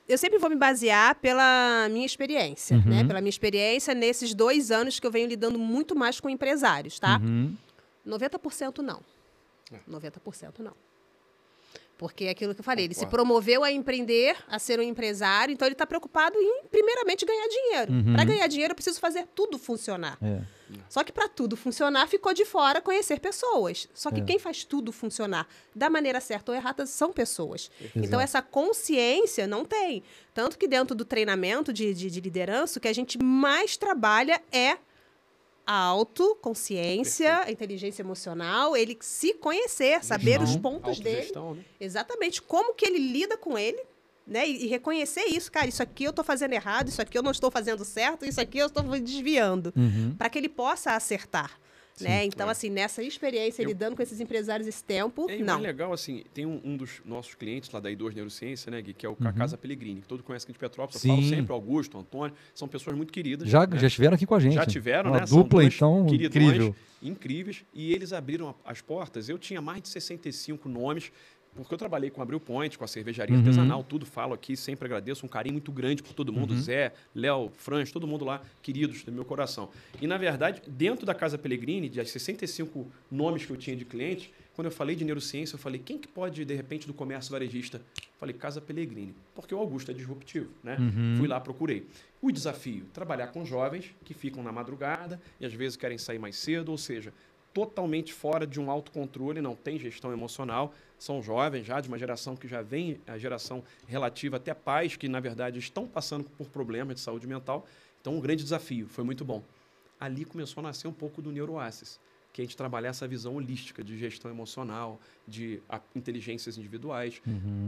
eu sempre vou me basear pela minha experiência, né? Pela minha experiência nesses 2 anos que eu venho lidando muito mais com empresários, tá? 90% não. 90% não. Porque é aquilo que eu falei, ele se promoveu a empreender, a ser um empresário, então ele está preocupado em, primeiramente, ganhar dinheiro. Para ganhar dinheiro, eu preciso fazer tudo funcionar. Só que para tudo funcionar, ficou de fora conhecer pessoas. Só que quem faz tudo funcionar da maneira certa ou errada são pessoas. Então, essa consciência não tem. Tanto que dentro do treinamento de liderança, o que a gente mais trabalha é a autoconsciência, a inteligência emocional, ele se conhecer, saber os pontos dele. Né? Exatamente, como que ele lida com ele, né? E reconhecer isso, cara, isso aqui eu estou fazendo errado, isso aqui eu não estou fazendo certo, isso aqui eu estou desviando, para que ele possa acertar. Né? Então, assim, nessa experiência, lidando com esses empresários esse tempo, não. É legal, assim, tem um dos nossos clientes lá da I2 Neurociência, né, Gui, que é o Casa Pellegrini, que todo conhece aqui de Petrópolis. Eu falo sempre, Augusto, Antônio, são pessoas muito queridas. Já né? estiveram aqui com a gente. Já tiveram, uma né? dupla, são então, incrível. Incríveis. E eles abriram as portas. Eu tinha mais de 65 nomes porque eu trabalhei com a Abril Point, com a cervejaria artesanal, tudo, falo aqui, sempre agradeço, um carinho muito grande por todo mundo, Zé, Léo, Franz, todo mundo lá, queridos do meu coração. E, na verdade, dentro da Casa Pellegrini, de 65 nomes que eu tinha de clientes, quando eu falei de neurociência, eu falei, quem que pode, de repente, do comércio varejista? Falei, Casa Pellegrini, porque o Augusto é disruptivo, né? Fui lá, procurei. O desafio, trabalhar com jovens que ficam na madrugada e às vezes querem sair mais cedo, ou seja, totalmente fora de um autocontrole, não tem gestão emocional, são jovens já de uma geração que já vem, a geração relativa até pais que, na verdade, estão passando por problemas de saúde mental. Então, um grande desafio, foi muito bom. Ali começou a nascer um pouco do NeuroAccess, que é a gente trabalhar essa visão holística de gestão emocional, de inteligências individuais,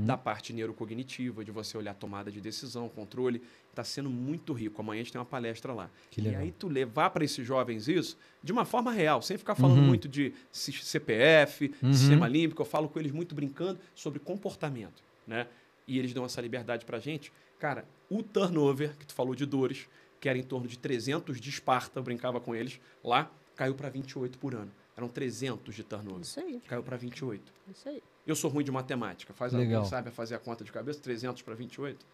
da parte neurocognitiva, de você olhar tomada de decisão, controle. Está sendo muito rico. Amanhã a gente tem uma palestra lá. E aí tu levar para esses jovens isso de uma forma real, sem ficar falando muito de CPF, sistema límbico. Eu falo com eles muito brincando sobre comportamento, né? E eles dão essa liberdade para a gente. Cara, o turnover, que tu falou de dores, que era em torno de 300 de Esparta, eu brincava com eles lá, caiu para 28 por ano. Eram 300 de turnover. Isso aí. Caiu para 28. Isso aí. Eu sou ruim de matemática. Faz alguém sabe fazer a conta de cabeça? 300 para 28?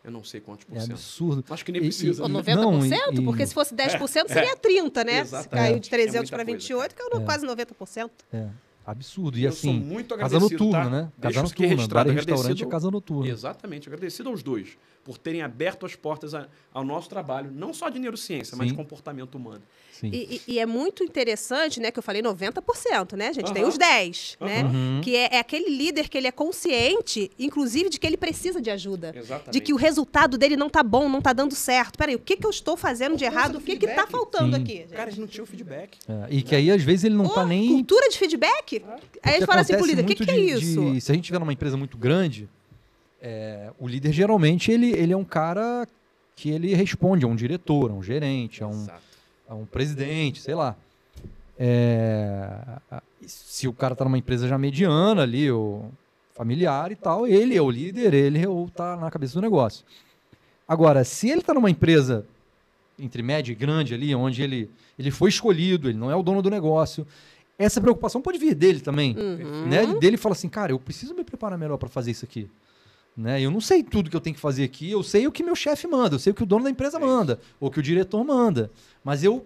Eu não sei quantos por cento. É absurdo. Acho que nem precisa. Ou 90%? Porque se fosse 10% seria 30, né? Exatamente. Se caiu de 300 É para muita 28, caiu quase 90%. É. Absurdo. E eu assim, sou muito casa agradecido, noturna, tá? né? Deixa Casa isso aqui noturna. registrado. Bar e restaurante Agradecido- é casa noturna. Exatamente. Agradecido aos dois por terem aberto as portas ao nosso trabalho, não só de neurociência, mas de comportamento humano. Sim. E é muito interessante, né? Que eu falei 90%, né? A gente tem os 10, né? Que é aquele líder que ele é consciente, inclusive, de que ele precisa de ajuda. Exatamente. De que o resultado dele não tá bom, não tá dando certo. Peraí, o que eu estou fazendo de errado? O que tá feedback. faltando Sim. aqui? gente? Cara, eles não tinham feedback. E que aí, às vezes, ele não tá nem... Cultura de feedback? Aí a gente fala assim pro líder, o que é isso? Se a gente tiver numa empresa muito grande, o líder, geralmente, ele é um cara que ele responde a um diretor, a um gerente, Exato. a um presidente, sei lá. Se o cara tá numa empresa já mediana ali, ou familiar e tal, ele é o líder, ele tá na cabeça do negócio. Agora, se ele tá numa empresa entre média e grande ali, onde ele foi escolhido, ele não é o dono do negócio, essa preocupação pode vir dele também. Né? Dele fala assim, cara, eu preciso me preparar melhor para fazer isso aqui. Né? Eu não sei tudo que eu tenho que fazer aqui, eu sei o que meu chefe manda, eu sei o que o dono da empresa manda, ou que o diretor manda, mas eu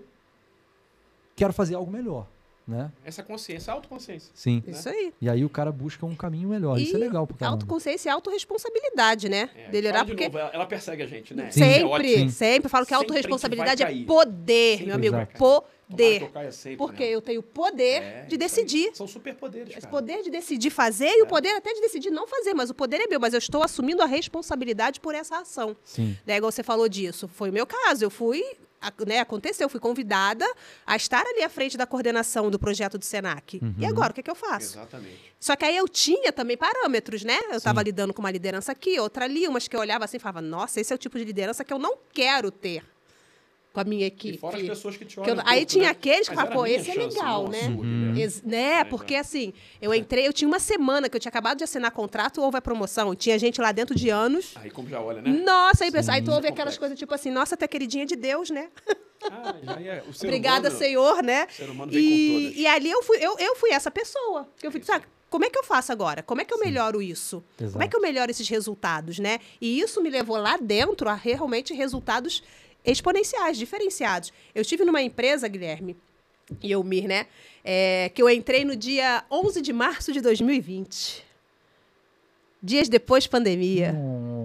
quero fazer algo melhor. Né? Essa consciência, autoconsciência. Sim. Isso aí. E aí o cara busca um caminho melhor. Isso é legal pro cara. Autoconsciência e autorresponsabilidade, né? Delirar de porque... novo, ela persegue a gente, né? Sim. Sempre. Eu falo que a Sempre autorresponsabilidade a gente vai é poder, Sempre meu amigo. vai cair. Poder. Tomara que eu caia sempre, Porque né? eu tenho o poder de isso aí. decidir. São superpoderes, Esse cara. poder de decidir fazer e o poder até de decidir não fazer, mas o poder é meu, mas eu estou assumindo a responsabilidade por essa ação. Sim. Né, igual você falou disso, foi o meu caso, eu fui, aconteceu, fui convidada a estar ali à frente da coordenação do projeto do Senac. E agora, o que é que eu faço? Exatamente. Só que aí eu tinha também parâmetros, né? Eu estava lidando com uma liderança aqui, outra ali, umas que eu olhava assim e falava, nossa, esse é o tipo de liderança que eu não quero ter com a minha equipe. E fora as pessoas que te Que olham. eu- aí tinha aqueles que Mas falavam, era pô, a esse é minha chance, legal, não a né? sua, Guilherme. Né? Porque assim, eu entrei, eu tinha uma semana que eu tinha acabado de assinar contrato, houve a promoção, tinha gente lá dentro de anos. Aí como já olha, né? Nossa, aí, pessoal, aí tu ouve Complexo. aquelas coisas tipo assim, nossa, tu é queridinha de Deus, né? Já é. O ser Obrigada, humano, Senhor, né? O ser humano vem com todas. E ali eu fui essa pessoa. Eu fui, sabe, como é que eu faço agora? Como é que eu melhoro isso? Exato. Como é que eu melhoro esses resultados, né? E isso me levou lá dentro a realmente resultados exponenciais, diferenciados. Eu estive numa empresa, Guilherme, e Elmir, né? Que eu entrei no dia 11 de março de 2020. Dias depois, pandemia.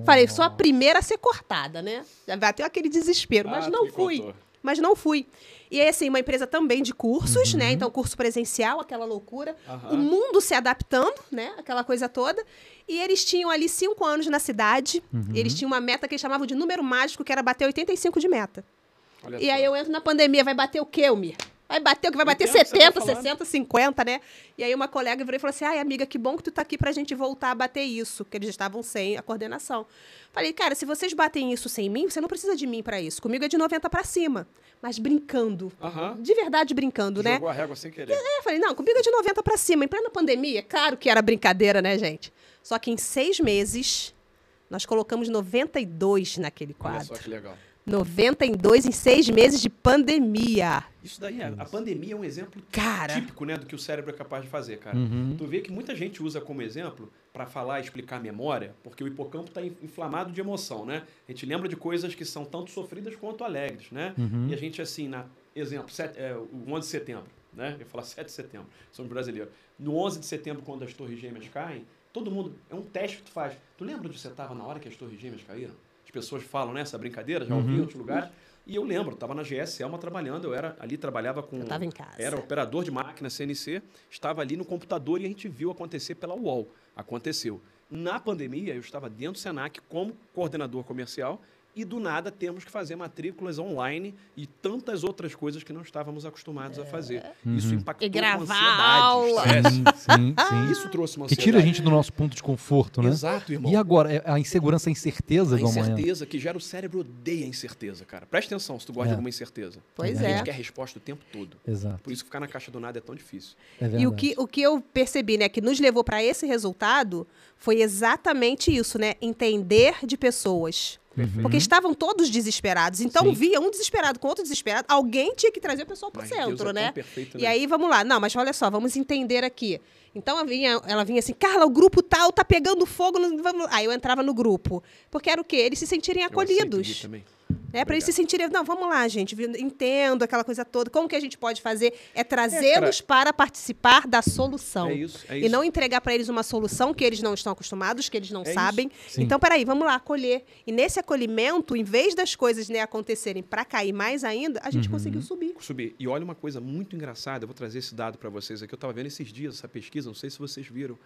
Falei, sou a primeira a ser cortada, né? Já bateu aquele desespero, mas não fui. Contou. Mas não fui. E aí, assim, uma empresa também de cursos, né? Então, curso presencial, aquela loucura. O mundo se adaptando, né? Aquela coisa toda. E eles tinham ali 5 anos na cidade. Eles tinham uma meta que eles chamavam de número mágico, que era bater 85 de meta. Olha E só. aí eu entro na pandemia, vai bater o quê, Elmir? Vai bater o que vai bater Entendo o que você 70, tá falando. 60, 50, né? E aí uma colega virou e falou assim, ai, amiga, que bom que tu tá aqui pra gente voltar a bater isso, porque eles estavam sem a coordenação. Falei, cara, se vocês batem isso sem mim, você não precisa de mim pra isso. Comigo é de 90 pra cima, mas brincando. De verdade brincando, né? Jogou a régua sem querer. Eu falei, não, comigo é de 90 pra cima. Em plena pandemia, claro que era brincadeira, né, gente? Só que em 6 meses, nós colocamos 92 naquele Olha quadro. só que legal. 92 em 6 meses de pandemia. Isso daí, a pandemia é um exemplo Cara. típico, né, do que o cérebro é capaz de fazer, cara. Tu vê que muita gente usa como exemplo para falar e explicar a memória, porque o hipocampo está inflamado de emoção, né? A gente lembra de coisas que são tanto sofridas quanto alegres, né? E a gente, assim, exemplo, o 11 de setembro, né? Eu ia falar 7 de setembro, somos brasileiros. No 11 de setembro, quando as Torres Gêmeas caem, todo mundo, é um teste que tu faz. Tu lembra onde você estava na hora que as Torres Gêmeas caíram? As pessoas falam, né, essa brincadeira, já ouvi em outros lugares. E eu lembro, estava na GS Selma trabalhando, trabalhava com... Eu estava em casa. Era operador de máquina CNC, estava ali no computador e a gente viu acontecer pela UOL. Aconteceu. Na pandemia, eu estava dentro do Senac como coordenador comercial e do nada temos que fazer matrículas online e tantas outras coisas que não estávamos acostumados a fazer. Isso impactou E gravar com ansiedade, aula. estresse. Sim. Isso trouxe uma Que ansiedade. tira a gente do nosso ponto de conforto, né? Exato, irmão. E agora, a insegurança, a incerteza, A igual amanhã. incerteza que gera o cérebro odeia a incerteza, cara. Presta atenção se tu gosta de alguma incerteza. Pois A é. gente quer resposta o tempo todo. Exato. Por isso que ficar na caixa do nada é tão difícil. É verdade. E o que eu percebi, né, que nos levou para esse resultado foi exatamente isso, né? Entender de pessoas. Porque estavam todos desesperados. Então, Sim. via um desesperado com outro desesperado. Alguém tinha que trazer o pessoal para o Mas Deus centro, é né? tão perfeito, E né? aí, vamos lá. Não, mas olha só, vamos entender aqui. Então, ela vinha assim, Carla, o grupo tal tá pegando fogo. Vamos... Aí eu entrava no grupo. Porque era o quê? Eles se sentirem Eu aceito Gui acolhidos. também. Né? Para eles se sentirem, não, vamos lá, gente, entendo aquela coisa toda. Como que a gente pode fazer? É trazê-los para participar da solução. É isso. E não entregar para eles uma solução que eles não estão acostumados, que eles não sabem. Sim. Então, peraí, vamos lá, acolher. E nesse acolhimento, em vez das coisas, né, acontecerem para cair mais ainda, a gente conseguiu subir. Subir. E olha uma coisa muito engraçada, eu vou trazer esse dado para vocês aqui. Eu estava vendo esses dias essa pesquisa, não sei se vocês viram.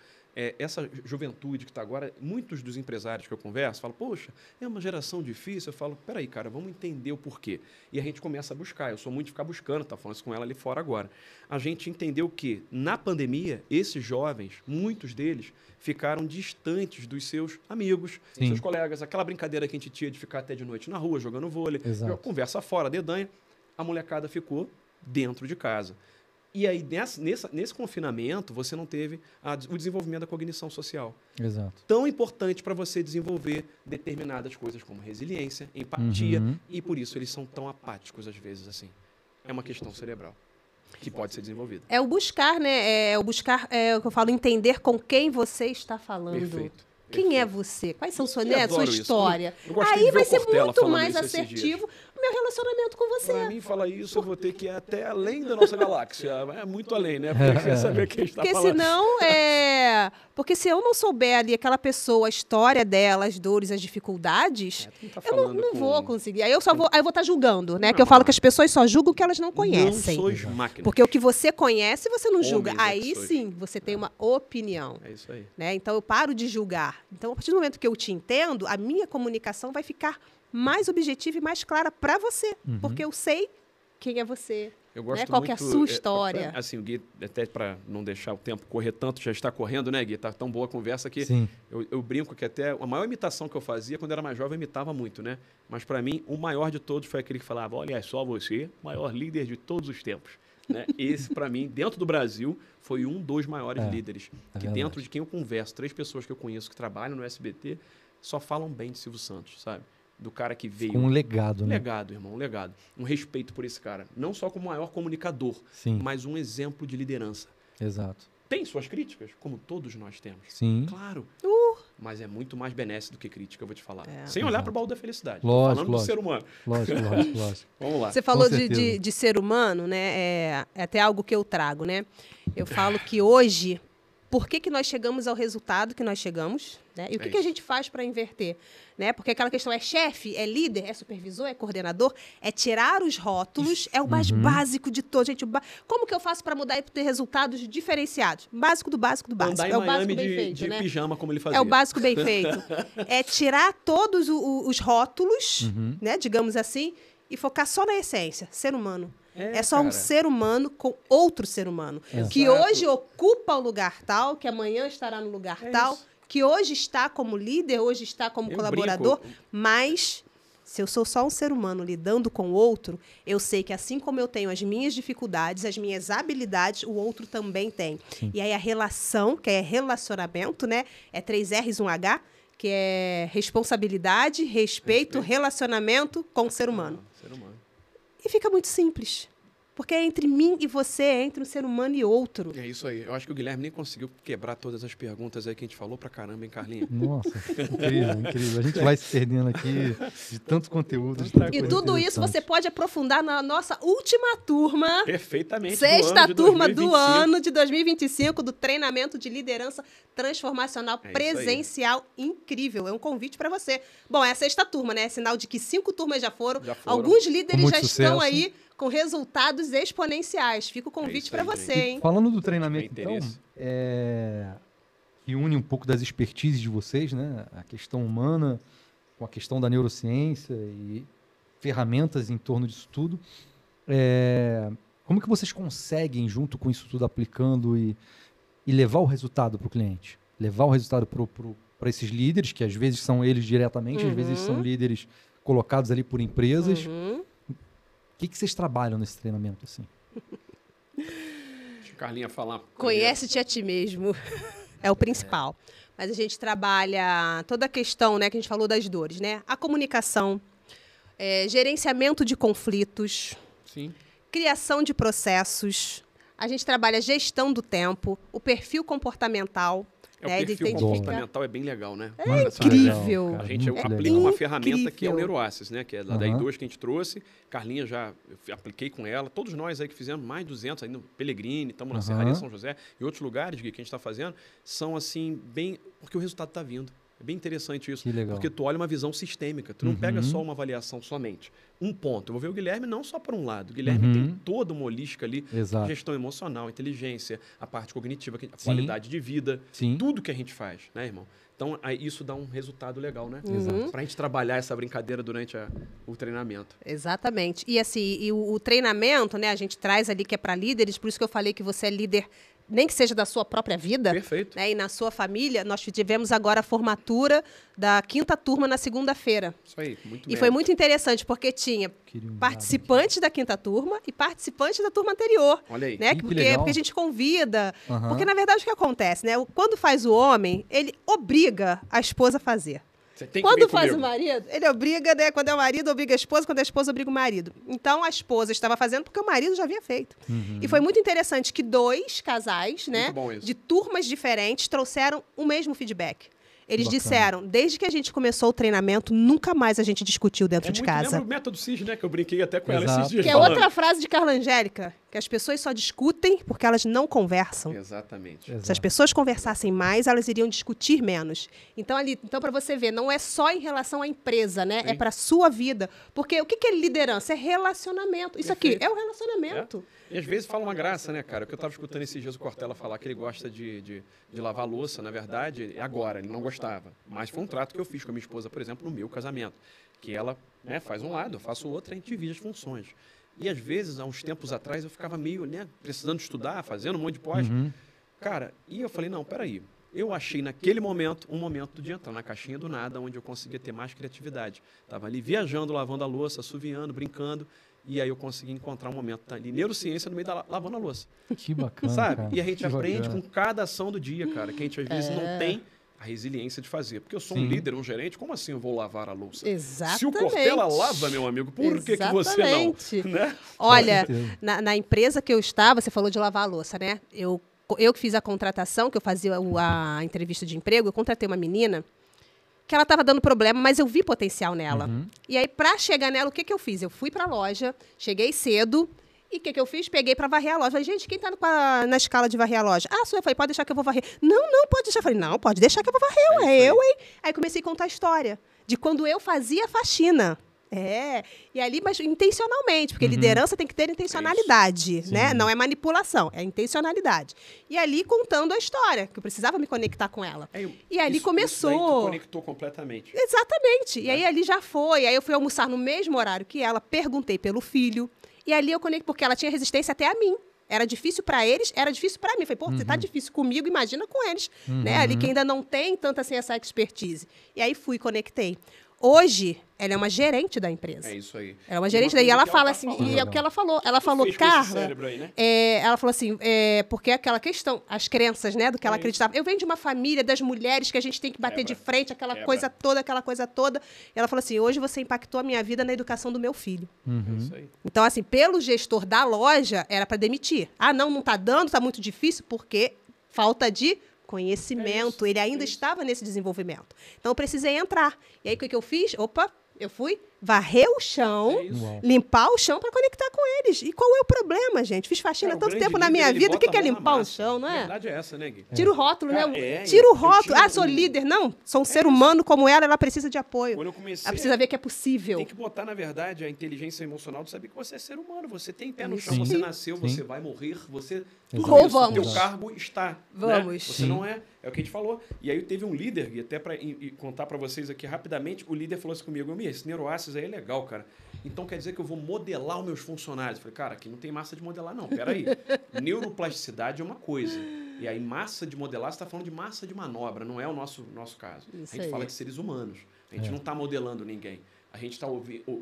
Essa juventude que está agora, muitos dos empresários que eu converso falam, poxa, é uma geração difícil. Eu falo, peraí, cara, vamos entender o porquê. E a gente começa a buscar. Eu sou muito de ficar buscando, tá falando isso com ela ali fora agora. A gente entendeu que, na pandemia, esses jovens, muitos deles, ficaram distantes dos seus amigos, Sim. seus colegas. Aquela brincadeira que a gente tinha de ficar até de noite na rua, jogando vôlei, Exato. conversa fora, dedanha. A molecada ficou dentro de casa. E aí, nesse confinamento, você não teve o desenvolvimento da cognição social. Exato. Tão importante para você desenvolver determinadas coisas como resiliência, empatia, e por isso eles são tão apáticos às vezes assim. É uma questão cerebral que pode ser desenvolvida. É o buscar, né? É o buscar, o que eu falo, entender com quem você está falando. Perfeito. Quem é você? Quais são sua, Eu né, sua adoro isso. história? Eu gostei de Aí ver vai o ser Cortella muito falando mais isso esses dias. assertivo o meu relacionamento com você. Para mim, falar isso, eu vou ter que ir até além da nossa galáxia. É muito além, né? Porque eu quero saber quem está Porque falando. senão, porque se eu não souber ali aquela pessoa, a história dela, as dores, as dificuldades, Tu não tá eu não falando com- vou conseguir. Aí eu vou estar julgando, né? Que eu falo que as pessoas só julgam o que elas não conhecem. Não sois máquinas. Porque o que você conhece, você não julga. Homens é que Aí sois. sim, você tem uma opinião. É isso aí. Né? Então eu paro de julgar. Então, a partir do momento que eu te entendo, a minha comunicação vai ficar mais objetiva e mais clara para você. Porque eu sei quem é você. Eu gosto Né? Qual que é a muito, sua história? Assim, o Gui, até para não deixar o tempo correr tanto, já está correndo, né, Gui? Tá tão boa a conversa que Sim. eu brinco que até a maior imitação que eu fazia quando era mais jovem, eu imitava muito, né? Mas para mim, o maior de todos foi aquele que falava, olha, é só você, maior líder de todos os tempos. Né? Esse, para mim, dentro do Brasil, foi um dos maiores líderes. Que verdade. dentro de quem eu converso, 3 pessoas que eu conheço que trabalham no SBT, só falam bem de Silvio Santos, sabe? Do cara que veio... Com um legado, Um né? legado, irmão, um legado. Um respeito por esse cara. Não só como o maior comunicador, Sim, mas um exemplo de liderança. exato. Tem suas críticas, como todos nós temos. Sim. Claro. Mas é muito mais benéfico do que crítica, eu vou te falar. É. Sem olhar para o baú da felicidade. Lógico, Falando lógico. do ser humano. Lógico. Vamos lá. Você falou Com certeza. de ser humano, né? É até algo que eu trago, né? Eu falo que hoje, por que nós chegamos ao resultado que nós chegamos? Né? E o que a gente faz para inverter? Né? Porque aquela questão é chefe, é líder, é supervisor, é coordenador, é tirar os rótulos, é o mais básico de todos. Gente, como que eu faço para mudar e ter resultados diferenciados? Básico do básico do básico. Andar em É o básico Miami bem de, feito, de né? pijama, como ele fazia. É o básico bem feito. É tirar todos os rótulos, né, digamos assim, e focar só na essência, ser humano. É só um cara. ser humano com outro ser humano. Exato. Que hoje ocupa o lugar tal, que amanhã estará no lugar tal, isso. que hoje está como líder, hoje está como Eu colaborador, brinco. mas se eu sou só um ser humano lidando com o outro, eu sei que assim como eu tenho as minhas dificuldades, as minhas habilidades, o outro também tem. E aí a relação, que é relacionamento, né? É 3 R's, 1 H, que é responsabilidade, respeito, relacionamento com o ser humano. Ser humano. E fica muito simples. Porque é entre mim e você, é entre um ser humano e outro. É isso aí. Eu acho que o Guilherme nem conseguiu quebrar todas as perguntas aí que a gente falou pra caramba, hein, Carlinhos? Nossa, incrível, incrível. A gente vai se perdendo aqui de tanto conteúdo. De E tanta coisa tudo isso interessante. você pode aprofundar na nossa última turma. Perfeitamente. Sexta do ano de turma 2025. do ano de 2025 do treinamento de liderança transformacional É isso presencial. Incrível. É um convite para você. Bom, é a sexta turma, né? É sinal de que 5 turmas já foram. Já foram. Alguns Com líderes muito já estão sucesso. aí com resultados exponenciais. Fica o convite isso para aí, você, gente. hein? Falando do treinamento, Tem então, interesse. que une um pouco das expertises de vocês, né? A questão humana com a questão da neurociência e ferramentas em torno disso tudo. Como que vocês conseguem, junto com isso tudo, aplicando e levar o resultado para o cliente? Levar o resultado para esses líderes, que às vezes são eles diretamente, às vezes são líderes colocados ali por empresas. Uhum. O que vocês trabalham nesse treinamento, assim? Deixa a Carlinha falar. Conhece-te a ti mesmo. É o principal. Mas a gente trabalha toda a questão, né, que a gente falou das dores, né? A comunicação, gerenciamento de conflitos, Sim. criação de processos. A gente trabalha gestão do tempo, o perfil comportamental. O né, de perfil identificar- comportamental é bem legal, né? incrível. Legal, A gente muito aplica legal. uma ferramenta que é o Incrível. NeuroAssist, né? Que é da Aham. I2 que a gente trouxe. Carlinha eu apliquei com ela. Todos nós aí que fizemos mais de 200, aí no Pellegrini, estamos na Aham. Serraria São José e outros lugares, Gui, que a gente está fazendo, são assim, bem... Porque o resultado está vindo. É bem interessante isso. Que legal. Porque tu olha uma visão sistêmica. Tu não pega só uma avaliação somente. Um ponto. Eu vou ver o Guilherme não só por um lado. O Guilherme tem toda uma holística ali. Exato. Gestão emocional, inteligência, a parte cognitiva, a Sim. qualidade de vida. Sim. Tudo que a gente faz, né, irmão? Então, aí isso dá um resultado legal, né? Exato. Pra gente trabalhar essa brincadeira durante o treinamento. Exatamente. E assim, o treinamento, né, a gente traz ali que é para líderes, por isso que eu falei que você é líder, nem que seja da sua própria vida, Perfeito. né, e na sua família. Nós tivemos agora a formatura da 5ª turma na segunda-feira. Isso aí, muito E foi muito interessante, porque tinha Queria um participantes da 5ª turma e participantes da turma anterior. Olha aí. Né? Que Porque, legal. porque a gente convida. Aham. Porque, na verdade, o que acontece, né? Quando faz o homem, ele obriga a esposa a fazer. Você tem que Quando vir faz comigo. o marido, ele obriga, né? Quando é o marido, obriga a esposa, quando é a esposa, obriga o marido. Então, a esposa estava fazendo porque o marido já havia feito. E foi muito interessante que 2 casais, né? Muito bom isso. De turmas diferentes, trouxeram o mesmo feedback. Eles Bacana. disseram, desde que a gente começou o treinamento, nunca mais a gente discutiu dentro de casa. Lembra o método CIS, né? Que eu brinquei até com ela Exato. esses dias. Que é falando. outra frase de Carla Angélica, que as pessoas só discutem porque elas não conversam. Exatamente. Exato. Se as pessoas conversassem mais, elas iriam discutir menos. Então, para você ver, não é só em relação à empresa, né? Sim. É para sua vida. Porque o que é liderança? É relacionamento. Isso aqui Perfeito. é o relacionamento. E às vezes fala uma graça, né, cara? O que eu estava escutando esses dias o Cortella falar que ele gosta de lavar louça, na verdade, é agora, ele não gostava. Mas foi um trato que eu fiz com a minha esposa, por exemplo, no meu casamento. Que ela, né, faz um lado, eu faço outro, a gente divide as funções. E às vezes, há uns tempos atrás, eu ficava meio, né, precisando estudar, fazendo um monte de pós. Cara, e eu falei, não, peraí. Eu achei naquele momento, um momento de entrar na caixinha do nada, onde eu conseguia ter mais criatividade. Estava ali viajando, lavando a louça, assoviando, brincando. E aí eu consegui encontrar um momento ali, neurociência no meio da lavando a louça. Que bacana, Sabe? cara. E a gente Que aprende bacana. com cada ação do dia, cara, que a gente às vezes não tem a resiliência de fazer. Porque eu sou um Sim. líder, um gerente, como assim eu vou lavar a louça? Exatamente. Se o Cortella lava, meu amigo, por que você não? Exatamente. Né? Olha, Com certeza. na empresa que eu estava, você falou de lavar a louça, né? Eu que fiz a contratação, que eu fazia a entrevista de emprego, eu contratei uma menina que ela estava dando problema, mas eu vi potencial nela. E aí, para chegar nela, o que eu fiz? Eu fui para a loja, cheguei cedo, e o que eu fiz? Peguei para varrer a loja. Falei, gente, quem está na escala de varrer a loja? Ah, sou eu. Falei, pode deixar que eu vou varrer. Não, pode deixar. Falei, não, pode deixar que eu vou varrer. É isso Eu, hein? Aí comecei a contar a história de quando eu fazia a faxina. E ali, mas intencionalmente, porque liderança tem que ter intencionalidade, né? Não é manipulação, é intencionalidade. E ali contando a história, que eu precisava me conectar com ela. E ali Isso começou. daí tu conectou completamente. Exatamente. E aí ali já foi. Aí eu fui almoçar no mesmo horário que ela, perguntei pelo filho. E ali eu conectei, porque ela tinha resistência até a mim. Era difícil para eles, era difícil para mim. Falei, pô, você tá difícil comigo, imagina com eles. Né? Ali que ainda não tem tanta assim, essa expertise. E aí fui, conectei. Hoje, ela é uma gerente da empresa. É isso aí. Ela é uma gerente, daí coisa ela que fala tá assim, falando. e é o que ela falou. Ela falou, Fez com esse Carla, cérebro aí, né? ela falou assim, porque é aquela questão, as crenças, né, do que ela acreditava. Eu venho de uma família das mulheres que a gente tem que bater de frente, aquela coisa toda. E ela falou assim, hoje você impactou a minha vida na educação do meu filho. É isso aí. Então, assim, pelo gestor da loja, era para demitir. Ah, não tá dando, tá muito difícil, porque falta de conhecimento. Ele ainda estava nesse desenvolvimento. Então, eu precisei entrar. E aí, o que eu fiz? Opa, eu fui varrer o chão, limpar o chão para conectar com eles. E qual é o problema, gente? Fiz faxina há tanto tempo na minha vida. O que é limpar o chão, não é? A verdade é essa, né, Gui? Tira o rótulo, Cara, né? Tira o rótulo. Sou líder. Não, sou um ser humano como ela precisa de apoio. Quando eu comecei, Ela precisa ver que é possível. tem que botar, na verdade, a inteligência emocional de saber que você é ser humano. Você tem pé no Isso. chão, Sim. você nasceu, Sim. você vai morrer, você... Ou isso, vamos. teu cargo está. Vamos. Né? Você Sim. não é... É o que a gente falou. E aí teve um líder, e até para contar para vocês aqui rapidamente, o líder falou assim comigo, esse Neuroaces aí é legal, cara. Então quer dizer que eu vou modelar os meus funcionários. Eu falei, cara, aqui não tem massa de modelar, não. Peraí. Neuroplasticidade é uma coisa. E aí, massa de modelar, você está falando de massa de manobra, não é o nosso caso. Isso a gente aí. fala de seres humanos. A gente não está modelando ninguém. A gente está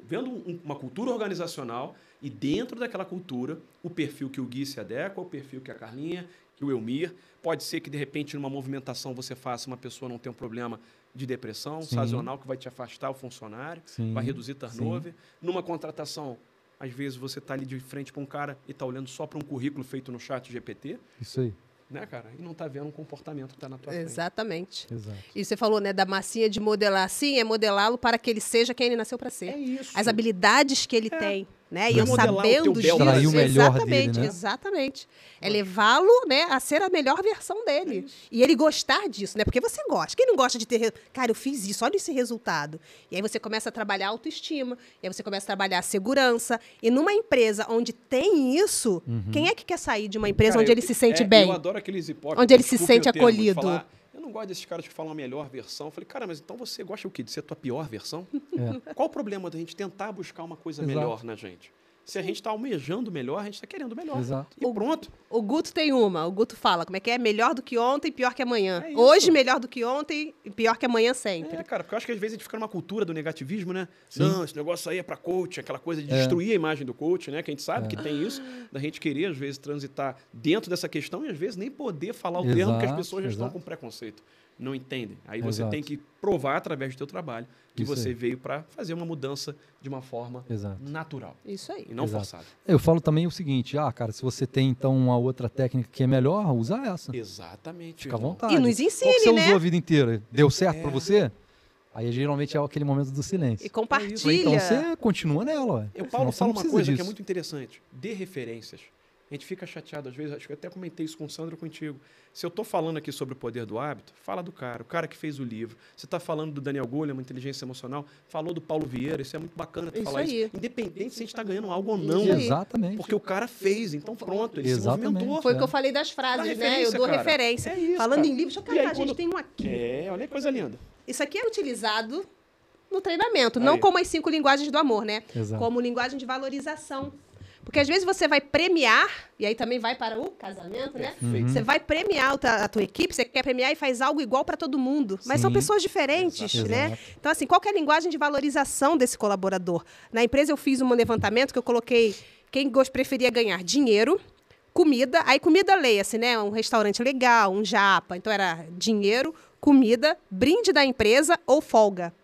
vendo uma cultura organizacional e dentro daquela cultura, o perfil que o Gui se adequa, o perfil que a Carlinha, que o Elmir. Pode ser que, de repente, numa movimentação você faça uma pessoa não ter um problema de depressão sazonal que vai te afastar o funcionário, vai reduzir turnover. Numa contratação, às vezes você está ali de frente para um cara e está olhando só para um currículo feito no chat GPT. Isso aí. Né, cara? E não está vendo um comportamento que está na tua frente. Exatamente. Exato. E você falou, né, da massinha de modelar. Sim, é modelá-lo para que ele seja quem ele nasceu para ser. É isso. As habilidades que ele tem, né? E Não é eu modelar o sabendo teu disso. belo Extrair o melhor Exatamente, dele, né? exatamente. É levá-lo, né, a ser a melhor versão dele. E ele gostar disso, né? Porque você gosta. Quem não gosta de ter... Cara, eu fiz isso, olha esse resultado. E aí você começa a trabalhar a autoestima, e aí você começa a trabalhar a segurança. E numa empresa onde tem isso, quem é que quer sair de uma empresa Cara, onde ele se sente bem? Eu adoro aqueles hipócritas. Onde ele se desculpem sente o termo, de acolhido. falar, eu não gosto desses caras que falam a melhor versão. Eu falei, cara, mas então você gosta o quê? De ser a tua pior versão? Qual o problema da gente tentar buscar uma coisa Exato. melhor na gente? Se a gente está almejando melhor, a gente está querendo melhor. Exato. E pronto. O Guto tem uma. O Guto fala, como é que é? Melhor do que ontem, pior que amanhã. É isso. Hoje, melhor do que ontem, e pior que amanhã sempre. É, cara, porque eu acho que às vezes a gente fica numa cultura do negativismo, né? Não, esse negócio aí é para coach, aquela coisa de destruir a imagem do coach, né? Que a gente sabe que tem isso, da gente querer, às vezes, transitar dentro dessa questão e, às vezes, nem poder falar o termo, porque as pessoas já estão com preconceito. Não entendem. Aí você tem que provar, através do teu trabalho, que Isso você aí. veio para fazer uma mudança de uma forma natural. Isso aí. E não Exato. forçada. Eu falo também o seguinte, cara, se você tem então uma outra técnica que é melhor, usa essa. Exatamente. Fica à irmão. vontade. E nos Qual que ensine, você né? usou a vida inteira? Deu certo pra você? Aí geralmente é aquele momento do silêncio. E compartilha. Então você continua nela, ué. Eu, Senão Paulo, você falo não uma precisa coisa que é disso. muito interessante. Dê referências. A gente fica chateado às vezes, acho que eu até comentei isso com o Sandro contigo. Se eu estou falando aqui sobre o poder do hábito, fala do cara, o cara que fez o livro. Você está falando do Daniel Goleman, inteligência emocional, falou do Paulo Vieira, isso é muito bacana tu Isso falar aí. isso. Independente se a gente está ganhando algo ou não. Isso aí. Exatamente. Porque o cara fez, então pronto, ele Exatamente. se movimentou. Foi o que eu falei das frases, Dá né? Eu referência, dou cara. referência. É isso, Falando cara. em livro, deixa eu E aí, cantar, gente, quando- tem um aqui. Olha que coisa linda. Isso aqui é utilizado no treinamento, Aí. não como as 5 linguagens do amor, né? Exato. Como linguagem de valorização. Porque às vezes você vai premiar, e aí também vai para o casamento, né? Perfeito. Você vai premiar a tua equipe, você quer premiar e faz algo igual para todo mundo. Mas são Sim. pessoas diferentes, Exato. né? Exato. Então, assim, qual que é a linguagem de valorização desse colaborador? Na empresa eu fiz um levantamento que eu coloquei quem preferia ganhar dinheiro, comida, aí comida leia-se, né? Um restaurante legal, um japa. Então era dinheiro, comida, brinde da empresa ou folga.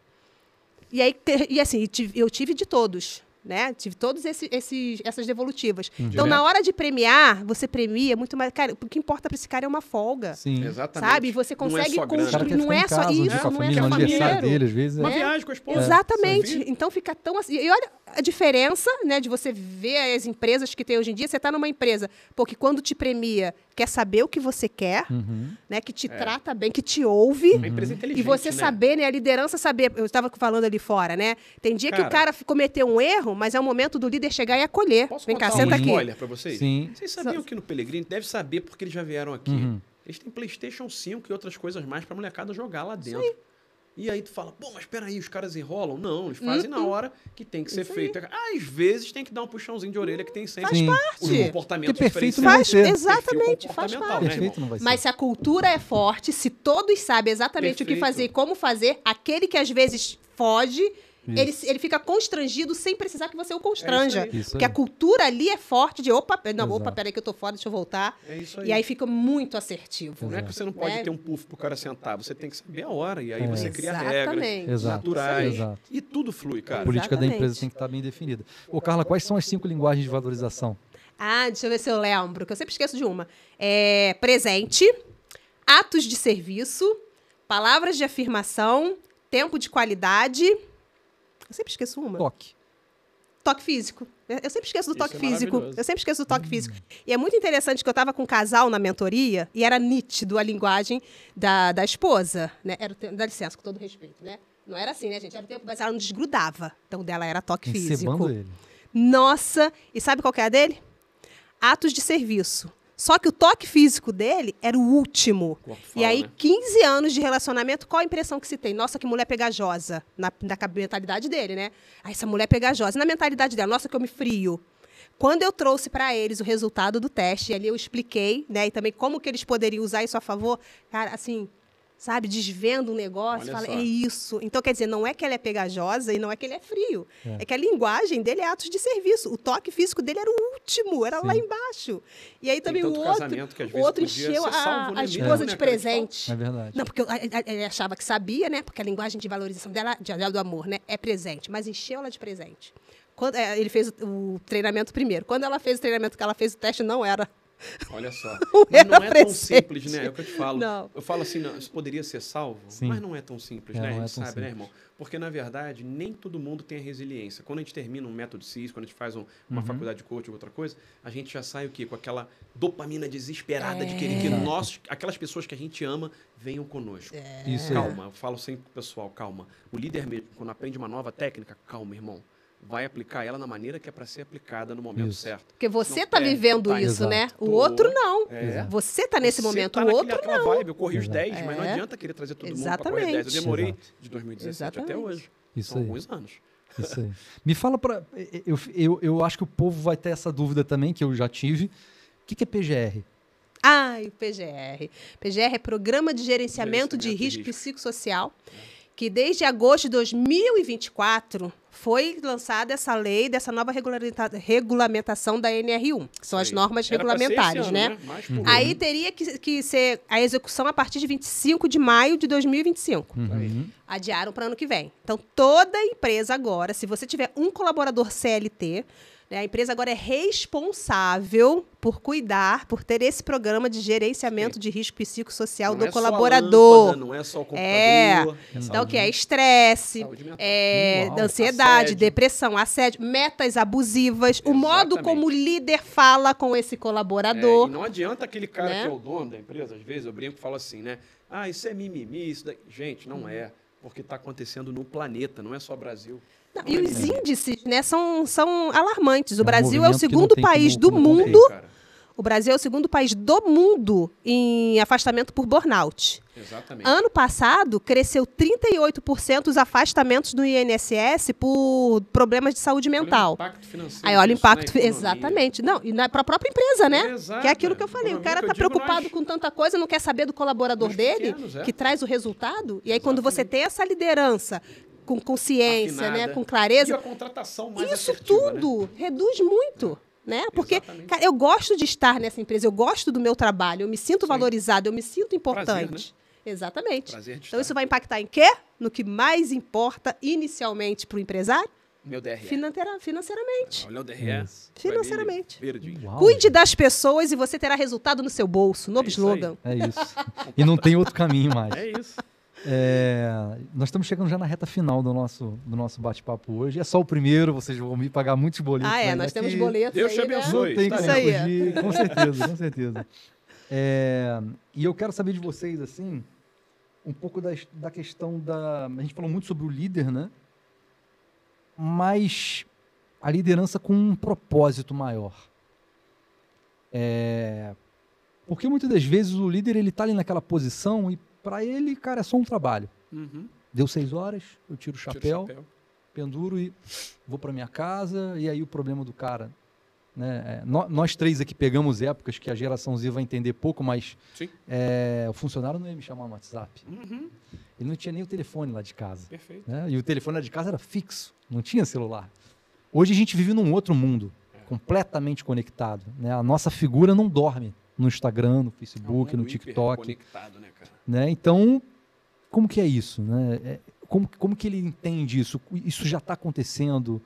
E aí, assim, eu tive de todos, né? Tive todos essas devolutivas. Então, na hora de premiar, você premia muito mais. Cara, o que importa para esse cara é uma folga. Sim. Exatamente. Sabe? Você consegue não é só grana. O cara quer não ficar é em só casa, isso, com a não é família, só no aniversário dinheiro. dele, às vezes. Uma né? viagem com a esposa. Exatamente. Então fica tão assim. E olha a diferença, né, de você ver as empresas que tem hoje em dia. Você está numa empresa, que quando te premia, quer saber o que você quer, né, que te trata bem, que te ouve. Uma empresa inteligente, E você né? saber, né, a liderança saber. Eu estava falando ali fora, né? Tem dia que o cara cometeu um erro, mas é o momento do líder chegar e acolher. Posso Vem cá, contar senta um aqui. spoiler pra vocês? Sim. Vocês sabiam que no Pelegrini, deve saber porque eles já vieram aqui, eles têm PlayStation 5 e outras coisas mais pra molecada jogar lá dentro. E aí tu fala, pô, mas peraí, os caras enrolam? Não, eles fazem na hora que tem que ser feito. Às vezes tem que dar um puxãozinho de orelha que tem sempre Sim. os parte. comportamentos Que perfeito diferenciados. não vai ser. Exatamente, faz Perfil comportamental, parte. né, Perfeito irmão? não vai ser. Mas se a cultura é forte, se todos sabem exatamente o que Perfeito. fazer e como fazer, aquele que às vezes foge, ele fica constrangido sem precisar que você o constranja. É isso aí. Isso Porque aí. a cultura ali é forte de opa, não, opa, Exato. peraí que eu tô fora, deixa eu voltar. É isso aí. E aí fica muito assertivo. Não é que você não pode Né? ter um puff pro cara sentar, você tem que saber a hora. E aí você cria regras Exatamente. Exato. naturais. Exato. E tudo flui, A cara. política da Exatamente. empresa tem que estar bem definida. Ô, Carla, quais são as 5 linguagens de valorização? Ah, deixa eu ver se eu lembro, que eu sempre esqueço de uma. Presente, atos de serviço, palavras de afirmação, tempo de qualidade. Eu sempre esqueço uma. Toque. Toque físico. Eu sempre esqueço do Isso toque é físico. maravilhoso. Eu sempre esqueço do toque físico. E é muito interessante que eu estava com um casal na mentoria e era nítido a linguagem da esposa. Né? Era o tempo, dá licença, com todo respeito, né? Não era assim, né, gente? Era o tempo, mas ela não desgrudava. Então, o dela era toque Encebando físico. ele. Nossa! E sabe qual que é a dele? Atos de serviço. Só que o toque físico dele era o último. Corpo E fala, aí, né? 15 anos de relacionamento, qual a impressão que se tem? Nossa, que mulher pegajosa. Na mentalidade dele, né? Ah, essa mulher pegajosa. E na mentalidade dela, nossa, que eu me frio. Quando eu trouxe para eles o resultado do teste, e ali eu expliquei, né? E também como que eles poderiam usar isso a favor, cara, assim, sabe, desvendo um negócio, Olha fala, só. é isso. Então, quer dizer, não é que ela é pegajosa e não é que ele é frio. É que a linguagem dele é atos de serviço. O toque físico dele era o último, era lá embaixo. E aí também tanto o casamento que às o vezes outro podia encheu ser salvo, né, a mesmo, esposa né, de cara, que fala. presente. É verdade. Não, porque ele achava que sabia, né? Porque a linguagem de valorização dela, do amor, né? É presente. Mas encheu ela de presente. Quando, ele fez o treinamento primeiro. Quando ela fez o treinamento, que ela fez o teste, não era. Olha só. Não Mas não era é tão presente. simples, né? É o que eu te falo. Não. Eu falo assim, não, isso poderia ser salvo, Sim. mas não é tão simples, É, né? A não gente é tão sabe, né, simples. irmão? Porque, na verdade, nem todo mundo tem a resiliência. Quando a gente termina um método CIS, quando a gente faz uma faculdade de coaching ou outra coisa, a gente já sai o quê? Com aquela dopamina desesperada de querer que aquelas pessoas que a gente ama venham conosco. Isso aí. Calma, eu falo sempre pro pessoal, calma. O líder mesmo, quando aprende uma nova técnica, calma, irmão. Vai aplicar ela na maneira que é para ser aplicada no momento Isso. certo. Porque você Não está perde vivendo time. isso, né? Exato. O outro não. É. Você está nesse Você momento, tá o naquele- outro aquela não. vibe, eu corri os Exato. 10, mas não adianta querer trazer todo mundo para correr 10. Eu Exatamente. demorei Exato. de 2017 até Exatamente. hoje. Isso São aí. alguns anos. Isso aí. Me fala para. Eu acho que o povo vai ter essa dúvida também, que eu já tive. O que é PGR? Ai, o PGR. PGR é Programa de Gerenciamento de Gerenciamento de Risco Risco. Psicossocial, que desde agosto de 2024 foi lançada essa lei dessa nova regulamentação da NR1, que são as Aí. normas Era pra ser esse regulamentares, ano, né? Mais por Aí teria que ser a execução a partir de 25 de maio de 2025. Uhum. Adiaram para ano que vem. Então, toda empresa agora, se você tiver um colaborador CLT, né, a empresa agora é responsável por cuidar, por ter esse programa de gerenciamento de risco psicossocial Não do é só a colaborador. lâmpada, não é só o computador. É. é Então, o que é estresse, Saúde mental. Uau. ansiedade, Assédio. depressão, assédio, metas abusivas, o modo Exatamente. como o líder fala com esse É, colaborador. e não adianta aquele cara Né? que é o dono da empresa, às vezes eu brinco e falo assim, né? Ah, isso é mimimi, isso daí. Gente, não é. Porque está acontecendo no planeta, não é só Brasil. Não, Não e é os mimimi. índices, né, são alarmantes. O um Brasil é o movimento que não segundo tem país do como conter. mundo. Cara. O Brasil é o segundo país do mundo em afastamento por burnout. Exatamente. Ano passado, cresceu 38% os afastamentos do INSS por problemas de saúde Olha o mental. impacto financeiro Aí olha o disso na impacto, economia. exatamente. Não, e para a própria empresa, né? Exato, Que é aquilo que eu falei. O economia cara que eu está digo preocupado nós. com tanta coisa, não quer saber do colaborador Nos dele, pequenos, é. que traz o resultado. E aí, quando você tem essa liderança com consciência, né, Afinada. com E clareza, a contratação mais isso assertiva, né? tudo reduz muito. Né? Porque, Exatamente. cara, eu gosto de estar nessa empresa, eu gosto do meu trabalho, eu me sinto valorizado, eu me sinto importante. Prazer, Exatamente. Prazer de Então, estar. isso vai impactar em quê? No que mais importa inicialmente para o empresário? Meu DRE. Financeiramente. Olha o DRE. Isso. Financeiramente. Verde. Uau, Cuide gente. das pessoas e você terá resultado no seu bolso. Novo É isso aí. slogan. É isso. E não tem outro caminho mais. É isso. Nós estamos chegando já na reta final do nosso bate-papo hoje. É só o primeiro, vocês vão me pagar muitos boletos. Ah, é, ainda nós temos aqui. boletos Deus te aí, né? abençoe. Não tem Tá como isso aí. fugir, com certeza, com certeza. E eu quero saber de vocês, assim, um pouco da questão da... A gente falou muito sobre o líder, né? Mas a liderança com um propósito maior. Porque muitas das vezes o líder, ele tá ali naquela posição e para ele, cara, é só um trabalho. Uhum. Deu 6 horas, eu tiro o chapéu, penduro e vou para minha casa. E aí o problema do cara, né? Nós 3 aqui pegamos épocas que a geração Z vai entender pouco, mas o funcionário não ia me chamar no WhatsApp. Ele não tinha nem o telefone lá de casa. Perfeito. Né? E o telefone lá de casa era fixo, não tinha celular. Hoje a gente vive num outro mundo, completamente conectado. Né? A nossa figura não dorme no Instagram, no Facebook, no TikTok. Conectado, né, cara? Né? Então, como que é isso? Né? Como que ele entende isso? Isso já está acontecendo?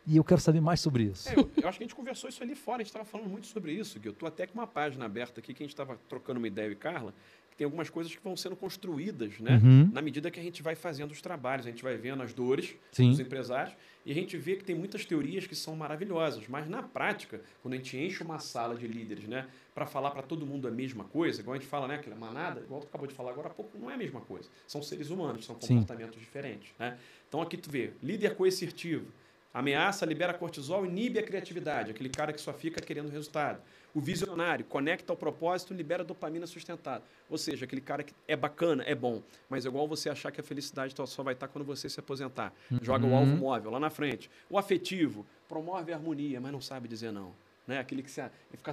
E eu quero saber mais sobre isso. Eu acho que a gente conversou isso ali fora, a gente estava falando muito sobre isso, Gui. Eu estou até com uma página aberta aqui que a gente estava trocando uma ideia, eu e Carla, que tem algumas coisas que vão sendo construídas, né? Na medida que a gente vai fazendo os trabalhos, a gente vai vendo as dores dos empresários e a gente vê que tem muitas teorias que são maravilhosas, mas na prática, quando a gente enche uma sala de líderes, né, para falar para todo mundo a mesma coisa, igual a gente fala, né, aquela manada, igual tu acabou de falar agora há pouco, não é a mesma coisa. São seres humanos, são comportamentos diferentes, né? Então aqui tu vê, líder coercitivo, ameaça, libera cortisol, inibe a criatividade, aquele cara que só fica querendo resultado. O visionário, conecta ao propósito, libera dopamina sustentada. Ou seja, aquele cara que é bacana, é bom, mas é igual você achar que a felicidade só vai estar quando você se aposentar. Joga o alvo móvel lá na frente. O afetivo, promove a harmonia, mas não sabe dizer não. Né? Aquele que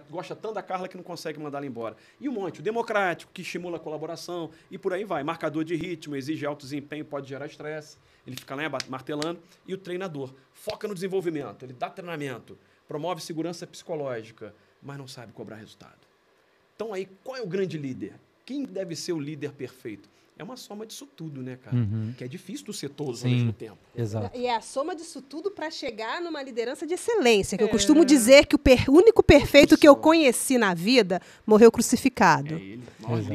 gosta tanto da Carla que não consegue mandá-la embora. E um monte, o democrático, que estimula a colaboração, e por aí vai. Marcador de ritmo, exige alto desempenho, pode gerar estresse. Ele fica lá martelando. E o treinador, foca no desenvolvimento, ele dá treinamento, promove segurança psicológica, mas não sabe cobrar resultado. Então aí, qual é o grande líder? Quem deve ser o líder perfeito? É uma soma disso tudo, né, cara? Que é difícil tu ser todos ao mesmo tempo. Exato. E é a soma disso tudo para chegar numa liderança de excelência. Que eu costumo dizer que o único perfeito que eu conheci na vida morreu crucificado. É ele.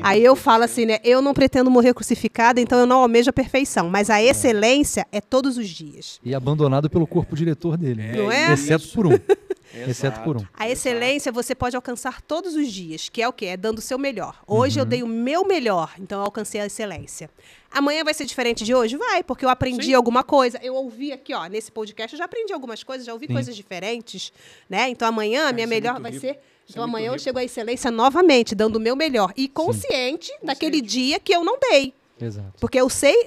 Aí eu falo assim, né? Eu não pretendo morrer crucificado, então eu não almejo a perfeição. Mas a excelência é todos os dias. E abandonado pelo corpo diretor dele. Não é? Exceto por um. Exceto por um. A excelência você pode alcançar todos os dias, que é o quê? É dando o seu melhor. Hoje eu dei o meu melhor, então eu alcancei a excelência. Amanhã vai ser diferente de hoje? Vai, porque eu aprendi alguma coisa. Eu ouvi aqui, ó, nesse podcast, eu já aprendi algumas coisas, já ouvi coisas diferentes, né? Então amanhã a minha melhor vai ser... Então amanhã eu chego à excelência novamente, dando o meu melhor. E consciente daquele dia que eu não dei. Exato. Porque eu sei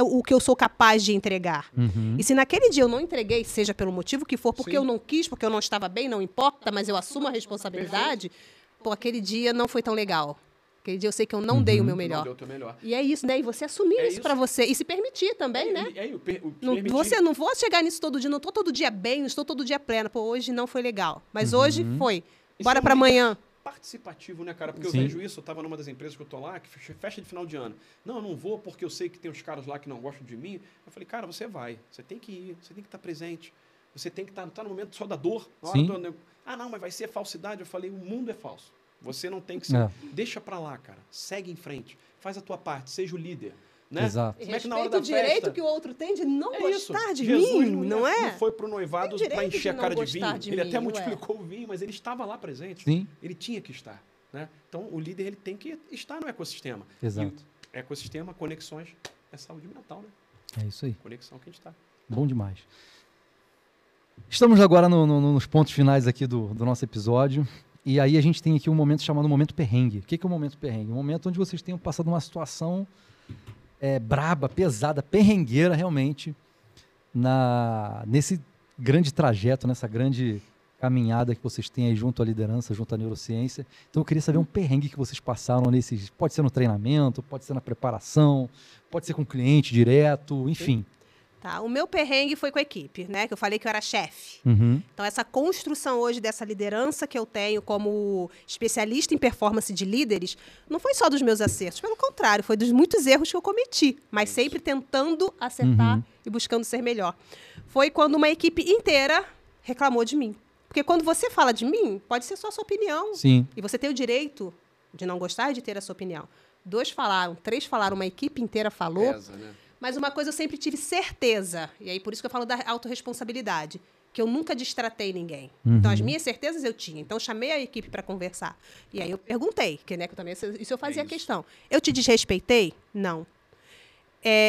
o que eu sou capaz de entregar. E se naquele dia eu não entreguei, seja pelo motivo que for, porque eu não quis, porque eu não estava bem, não importa, mas eu assumo a responsabilidade, pô, aquele dia não foi tão legal. Aquele dia eu sei que eu não dei o meu melhor. Não deu o teu melhor. E é isso, né? E você assumir isso pra você. E se permitir também, né? Não vou chegar nisso todo dia. Não estou todo dia bem, não estou todo dia plena. Pô, hoje não foi legal. Mas hoje foi. Bora pra amanhã. Participativo, né, cara? Porque eu vejo isso, eu estava numa das empresas que eu tô lá, que fecha de final de ano. Não, eu não vou porque eu sei que tem uns caras lá que não gostam de mim. Eu falei, cara, você vai, você tem que ir, você tem que estar presente, você tem que estar no momento só da dor. Na hora não, mas vai ser falsidade. Eu falei, o mundo é falso. Você não tem que ser. Deixa pra lá, cara. Segue em frente. Faz a tua parte, seja o líder. Né? Exato. Como é que na hora da festa, o direito que o outro tem de não gostar de Jesus mim, não é? Não foi pro noivado para encher a cara de vinho. Ele até multiplicou o vinho, mas ele estava lá presente. Sim. Ele tinha que estar. Né? Então, o líder ele tem que estar no ecossistema. Exato. E ecossistema, conexões, é saúde mental, né? É isso aí. Conexão que a gente está. Bom demais. Estamos agora nos pontos finais aqui do nosso episódio. E aí a gente tem aqui um momento chamado momento perrengue. O que é o momento perrengue? Um momento onde vocês tenham passado uma situação braba, pesada, perrengueira realmente, nesse grande trajeto, nessa grande caminhada que vocês têm aí junto à liderança, junto à neurociência. Então eu queria saber um perrengue que vocês passaram nesses... Pode ser no treinamento, pode ser na preparação, pode ser com o cliente direto, enfim. Tá, o meu perrengue foi com a equipe, né? Que eu falei que eu era chefe. Então, essa construção hoje dessa liderança que eu tenho como especialista em performance de líderes, não foi só dos meus acertos, pelo contrário, foi dos muitos erros que eu cometi, mas sempre tentando acertar e buscando ser melhor. Foi quando uma equipe inteira reclamou de mim. Porque quando você fala de mim, pode ser só a sua opinião. Sim. E você tem o direito de não gostar de ter a sua opinião. 2 falaram, 3 falaram, uma equipe inteira falou. Pesa, né? Mas uma coisa eu sempre tive certeza, e aí por isso que eu falo da autorresponsabilidade, que eu nunca distratei ninguém. Então, as minhas certezas eu tinha. Então, eu chamei a equipe para conversar. E aí eu perguntei, que, né, que eu também, isso eu fazia questão. Eu te desrespeitei? Não.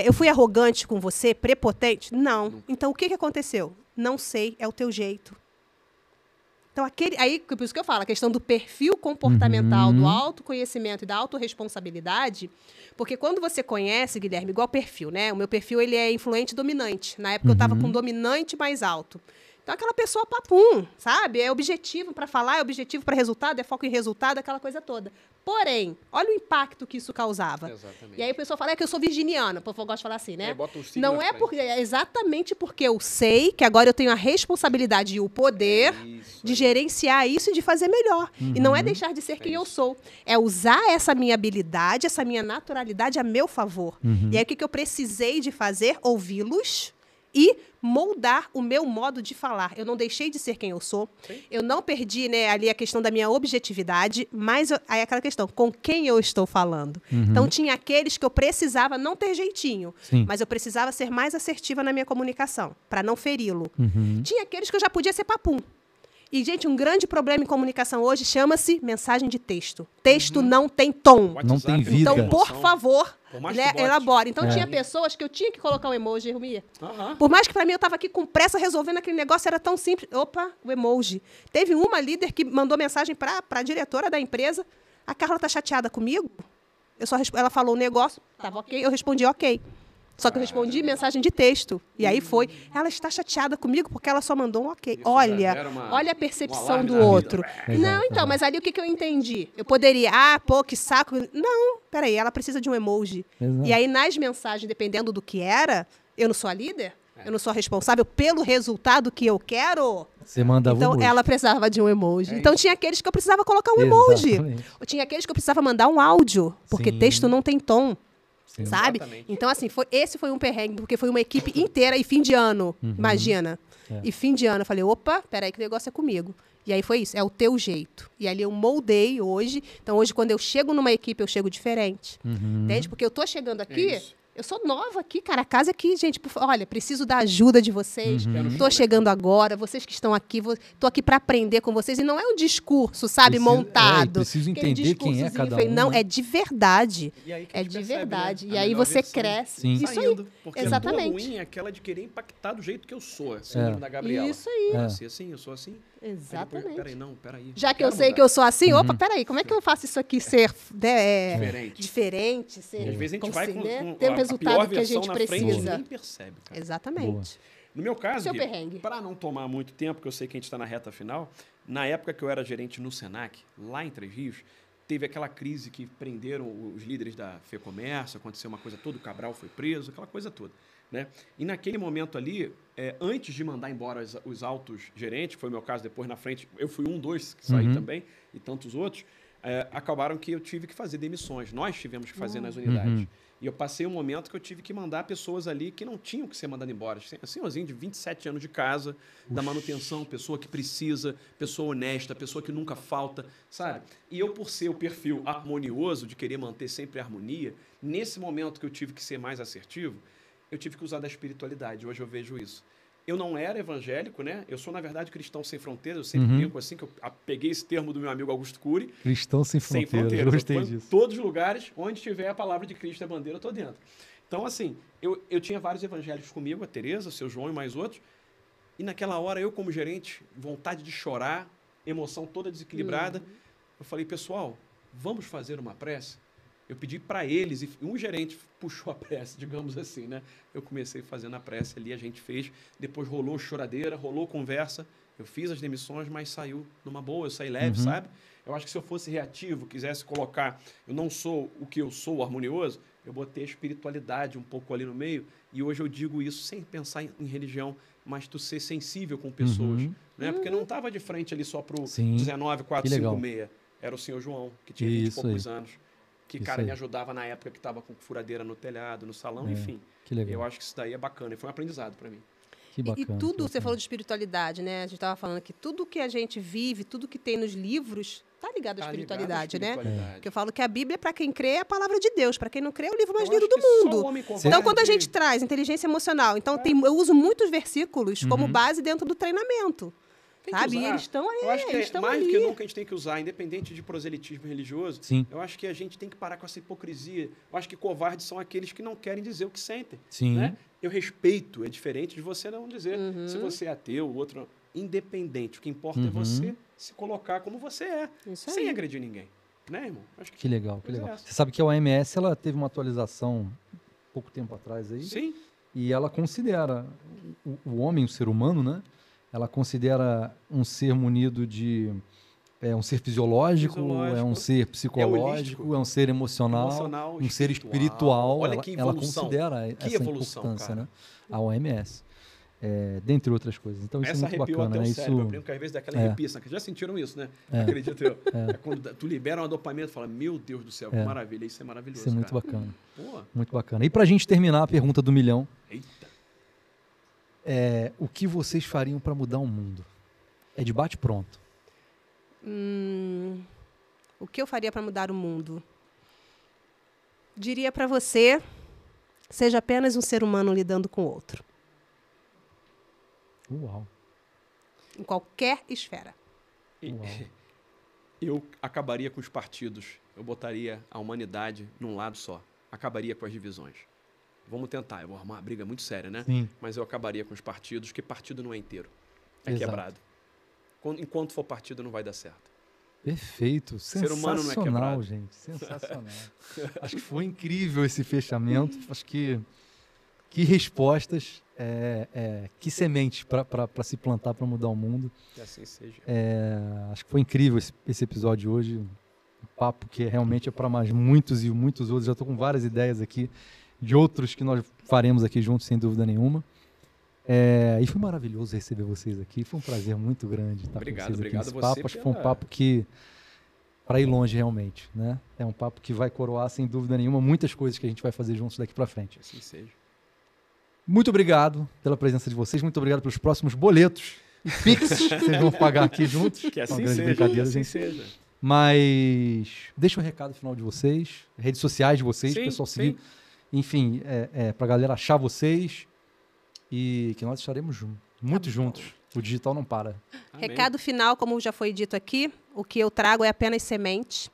Eu fui arrogante com você? Prepotente? Não. Então, o que aconteceu? Não sei, é o teu jeito. Então, aí, por isso que eu falo, a questão do perfil comportamental, do autoconhecimento e da autorresponsabilidade, porque quando você conhece, Guilherme, igual perfil, né? O meu perfil, ele é influente e dominante. Na época, eu estava com dominante mais alto. Então, aquela pessoa papum, sabe? É objetivo para falar, é objetivo para resultado, é foco em resultado, aquela coisa toda. Porém, olha o impacto que isso causava. Exatamente. E aí a pessoa fala que eu sou virginiana, o povo gosta de falar assim, né? Bota o signo Não na é frente. porque é exatamente porque eu sei que agora eu tenho a responsabilidade e o poder Isso de aí. gerenciar isso e de fazer melhor. E não é deixar de ser quem eu sou. É usar essa minha habilidade, essa minha naturalidade a meu favor. E aí o que eu precisei de fazer? Ouvi-los e moldar o meu modo de falar. Eu não deixei de ser quem eu sou. Sim. Eu não perdi, né, ali a questão da minha objetividade, mas aí aquela questão, com quem eu estou falando. Então, tinha aqueles que eu precisava não ter jeitinho, Sim. mas eu precisava ser mais assertiva na minha comunicação, para não feri-lo. Tinha aqueles que eu já podia ser papum. E, gente, um grande problema em comunicação hoje chama-se mensagem de texto. Texto não tem tom. Não tem WhatsApp, vida. Então, Emoção. por favor, Por mais né, que bote. elabore. Então, É. tinha pessoas que eu tinha que colocar um emoji, Rumia. Aham. Por mais que para mim eu estava aqui com pressa resolvendo aquele negócio, era tão simples. Opa, o emoji. Teve uma líder que mandou mensagem para a diretora da empresa. A Carla tá chateada comigo? Ela falou o negócio, estava ok, eu respondi ok. Só que eu respondi mensagem de texto. E aí foi. Ela está chateada comigo porque ela só mandou um ok. Isso já Olha, gera olha a um percepção alarme do na vida. outro. Exato. Não, então, mas ali o que eu entendi? Eu poderia, pô, que saco. Não, peraí, ela precisa de um emoji. Exato. E aí, nas mensagens, dependendo do que era, eu não sou a líder? Eu não sou a responsável pelo resultado que eu quero? Você mandava Então, emoji. ela precisava de um emoji. É então, isso. tinha aqueles que eu precisava colocar um emoji. Exatamente. Tinha aqueles que eu precisava mandar um áudio, porque Sim. texto não tem tom. Sim. Sabe? Exatamente. Então, assim, esse foi um perrengue, porque foi uma equipe inteira e fim de ano, imagina. É. E fim de ano, eu falei, opa, peraí que o negócio é comigo. E aí foi isso, é o teu jeito. E ali eu moldei hoje. Então, hoje, quando eu chego numa equipe, eu chego diferente. Entende? Porque eu tô chegando aqui, isso. eu sou nova aqui, cara. A casa é aqui, gente. Olha, preciso da ajuda de vocês. Pé no chão, Tô né? chegando agora, vocês que estão aqui, tô aqui para aprender com vocês. E não é um discurso, sabe, Preciso- montado. e preciso Aquele entender quem é discursozinho cada feio. um, Não, né? é de verdade. E aí que a É gente de percebe, verdade. né? E A aí melhor você versão cresce. Sim. Isso saindo, aí. porque Exatamente. a tua ruim é aquela de querer impactar do jeito que eu sou. Síndrome da Gabriela. Isso aí. Eu nasci assim, eu sou assim. Aí depois, Exatamente. peraí, não, peraí. Já que eu Quero sei mudar. que eu sou assim, opa, peraí, como é que eu faço isso aqui ser Diferente. diferente, ser, E às vezes a gente vai com, né, com ter o a resultado pior que a versão gente na frente e precisa. nem percebe, cara. Exatamente. No meu caso, Seu perrengue. para não tomar muito tempo, porque eu sei que a gente está na reta final, na época que eu era gerente no Senac, lá em Três Rios, teve aquela crise que prenderam os líderes da FEComércio, aconteceu uma coisa toda, o Cabral foi preso, aquela coisa toda. Né? E naquele momento ali, antes de mandar embora os altos gerentes, que foi o meu caso depois na frente, eu fui dois que saí também, e tantos outros, acabaram que eu tive que fazer demissões. Nós tivemos que fazer nas unidades. E eu passei um momento que eu tive que mandar pessoas ali que não tinham que ser mandadas embora. Senhorzinho de 27 anos de casa, da manutenção, pessoa que precisa, pessoa honesta, pessoa que nunca falta, sabe? E eu, por ser o perfil harmonioso, de querer manter sempre a harmonia, nesse momento que eu tive que ser mais assertivo, eu tive que usar da espiritualidade. Hoje eu vejo isso. Eu não era evangélico, né? Eu sou, na verdade, cristão sem fronteiras. Eu sempre brinco assim, que eu peguei esse termo do meu amigo Augusto Cury. Cristão sem Sem fronteiras. fronteiras. Gostei Eu tô em disso. todos os lugares onde tiver a palavra de Cristo e a bandeira, eu tô dentro. Então, assim, eu tinha vários evangélicos comigo, a Tereza, o seu João e mais outros. E naquela hora, eu como gerente, vontade de chorar, emoção toda desequilibrada. Eu falei, pessoal, vamos fazer uma prece? Eu pedi para eles, e um gerente puxou a prece, digamos assim, né? Eu comecei fazendo a prece ali, a gente fez. Depois rolou choradeira, rolou conversa. Eu fiz as demissões, mas saiu numa boa, eu saí leve, sabe? Eu acho que se eu fosse reativo, quisesse colocar, eu não sou o que eu sou, harmonioso, eu botei a espiritualidade um pouco ali no meio. E hoje eu digo isso sem pensar em religião, mas tu ser sensível com pessoas. Né? Porque não estava de frente ali só para o Sim. 19456. Era o senhor João, que tinha 20 e Isso poucos aí. anos. Que, Isso cara, aí. me ajudava na época que estava com furadeira no telhado, no salão, É, enfim. que legal. Eu acho que isso daí é bacana. E foi um aprendizado para mim. Que bacana. E que tudo, você bacana. falou de espiritualidade, né? A gente estava falando que tudo que a gente vive, tudo que tem nos livros, tá ligado à Tá ligado à espiritualidade, né? espiritualidade. Porque eu falo que a Bíblia, para quem crê, é a palavra de Deus. Para quem não crê, é o livro mais Eu lido acho do que só mundo. o homem Então, quando a covarde- gente traz inteligência emocional, então eu uso muitos versículos como base dentro do treinamento. Tem que Sabe? E usar. eles estão aí, Eu acho que eles é estão mais ali. do que nunca a gente tem que usar, independente de proselitismo religioso. Sim. Eu acho que a gente tem que parar com essa hipocrisia. Eu acho que covardes são aqueles que não querem dizer o que sentem. Sim. Né? Eu respeito, é diferente de você não dizer. Se você é ateu, o outro... independente. O que importa é você se colocar como você é, Isso sem aí. agredir ninguém. Né, irmão? Acho Que legal, que coisa é legal. essa. Você sabe que a OMS ela teve uma atualização pouco tempo atrás aí, Sim. e ela considera o homem, o ser humano, né? Ela considera um ser munido de... É um ser fisiológico, é um ser psicológico, holístico. é um ser emocional, Emocional, um ser espiritual. Olha ela, que ela evolução. considera Que essa evolução, importância, cara. né? A OMS. Dentre outras coisas. Então isso Essa é muito arrepiou bacana, até né? o cérebro. Eu Isso brinco que às vezes dá aquela É. arrepiação. Já sentiram isso, né? É. Acredito eu. É quando tu libera uma dopamina, tu fala, meu Deus do céu, que maravilha. Isso é maravilhoso, isso é muito cara. bacana. Pô, Muito bacana. E pra gente terminar a pergunta do milhão, eita. o que vocês fariam para mudar o mundo? É de bate pronto. O que eu faria para mudar o mundo? Diria para você, seja apenas um ser humano lidando com o outro, Uau. em qualquer esfera. E- Uau. Eu acabaria com os partidos. Eu botaria a humanidade num lado só. Acabaria com as divisões. Vamos tentar. Eu vou arrumar uma briga muito séria, né? Sim. Mas eu acabaria com os partidos, porque partido não é inteiro. É Exato. quebrado. Enquanto for partido, não vai dar certo. Perfeito. Ser humano não é Sensacional, quebrado. gente. Sensacional. Acho que foi incrível esse fechamento. Acho que respostas, que sementes para se plantar para mudar o mundo. Que assim seja. Acho que foi incrível esse episódio de hoje. Um papo que realmente é para mais muitos e muitos outros. Já estou com várias ideias aqui de outros que nós faremos aqui juntos, sem dúvida nenhuma. E foi maravilhoso receber vocês aqui. Foi um prazer muito grande estar Obrigado, com vocês obrigado aqui a nesse você papo. Acho que foi um pela- papo que para ir longe realmente, né? É um papo que vai coroar sem dúvida nenhuma muitas coisas que a gente vai fazer juntos daqui para frente. Que assim seja. Muito obrigado pela presença de vocês. Muito obrigado pelos próximos boletos e Pix que vocês vão pagar aqui juntos. Que Uma assim grande seja. brincadeira, Que assim gente. seja. Mas deixa o recado final de vocês, redes sociais de vocês, Sim, pessoal sim. seguir. Enfim, pra galera achar vocês e que nós estaremos muito juntos. O digital não para. Amém. Recado final, como já foi dito aqui, o que eu trago é apenas semente.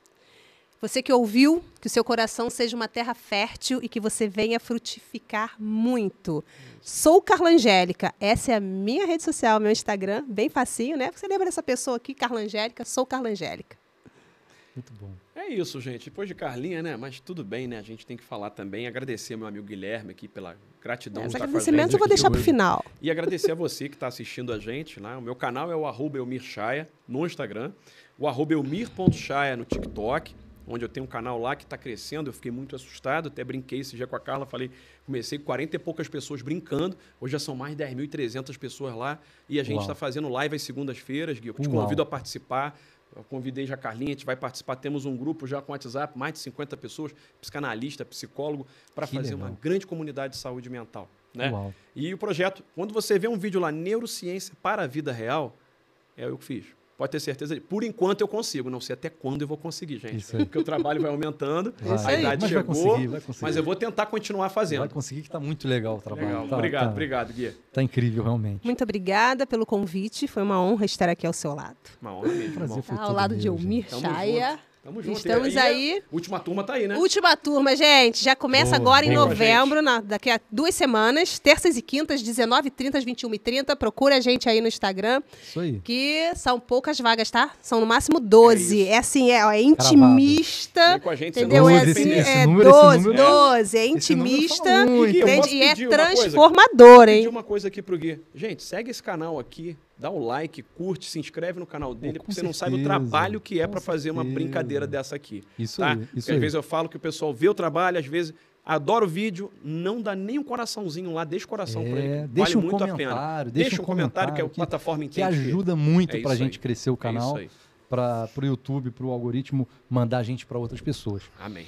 Você que ouviu, que o seu coração seja uma terra fértil e que você venha frutificar muito. Sou Carla Angélica, essa é a minha rede social, meu Instagram, bem facinho, né? Você lembra dessa pessoa aqui, Carla Angélica? Sou Carla Angélica. Muito bom. É isso, gente. Depois de Carlinha, né? Mas tudo bem, né? A gente tem que falar também. Agradecer ao meu amigo Guilherme aqui pela gratidão de Os estar com a agradecimentos gente eu vou aqui deixar para o hoje. final. E agradecer a você que está assistindo a gente. Né? O meu canal é o @elmirchaia no Instagram. O @elmir.chaia no TikTok, onde eu tenho um canal lá que está crescendo. Eu fiquei muito assustado. Até brinquei esse dia com a Carla. Falei, comecei com 40 e poucas pessoas brincando. Hoje já são mais de 10.300 pessoas lá. E a gente Uau. está fazendo live às segundas-feiras, Gui. Eu te Uau. convido a participar. Eu convidei já a Carlinha, a gente vai participar. Temos um grupo já com WhatsApp, mais de 50 pessoas, psicanalista, psicólogo, para Que fazer legal. uma grande comunidade de saúde mental. Né? Uau. E o projeto, quando você vê um vídeo lá, Neurociência para a Vida Real, é eu que fiz. Pode ter certeza. Por enquanto eu consigo, não sei até quando eu vou conseguir, gente. Isso aí. Porque o trabalho vai aumentando, Vai. a idade Mas chegou, vai conseguir. mas eu vou tentar continuar fazendo. Vai conseguir que tá muito legal o trabalho. Legal. Tá, Obrigado, tá, obrigado, Gui. Tá incrível, realmente. Muito obrigada pelo convite, foi uma honra estar aqui ao seu lado. Uma honra mesmo, Prazer irmão. foi Tá, ao todo lado de meu, Elmir gente. Tamo Chaia. junto. Tamo junto. Estamos E a aí. Última turma tá aí, né? Última turma, gente. Já começa Boa, agora em boa. novembro, daqui a 2 semanas, terças e quintas, 19h30 às 21h30. Procura a gente aí no Instagram, Isso aí. que são poucas vagas, tá? São no máximo 12. É É assim, é intimista. Vem com a gente, Entendeu? você É não vai esse- assim, depender. esse é número- 12, número- 12. É esse número intimista, fala muito. Gui, eu entende? posso E é pedir uma coisa? transformador, Pedir hein? uma coisa aqui pro Gui. Gente, segue esse canal aqui, dá um like, curte, se inscreve no canal dele, com porque você não sabe o certeza, trabalho que é com para fazer uma certeza. brincadeira dessa aqui. Isso Tá? aí. Porque Isso às aí. vezes eu falo que o pessoal vê o trabalho, às vezes adora o vídeo, não dá nem um coraçãozinho lá, deixa o coração pra ele. Deixa Vale um muito a pena. comentário. Deixa um comentário que a que, plataforma que entende. ajuda muito É pra isso gente aí. crescer o É canal, isso aí. para pro YouTube, pro algoritmo mandar a gente para outras pessoas. Amém.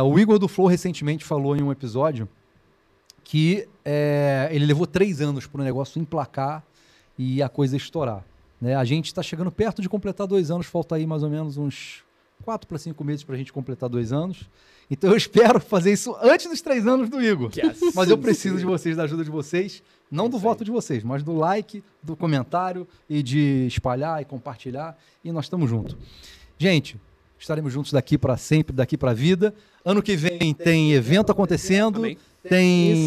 O Igor do Flow recentemente falou em um episódio que ele levou 3 anos para o negócio emplacar e a coisa estourar. Né? A gente está chegando perto de completar 2 anos, falta aí mais ou menos uns 4 para 5 meses para a gente completar 2 anos. Então eu espero fazer isso antes dos 3 anos do Igor. Que assim Mas eu preciso de vocês, da ajuda de vocês, não É do isso voto aí. de vocês, mas do like, do comentário e de espalhar e compartilhar. E nós estamos juntos. Gente, Estaremos juntos daqui para sempre, daqui para a vida. Ano que vem tem evento acontecendo. Amém. Isso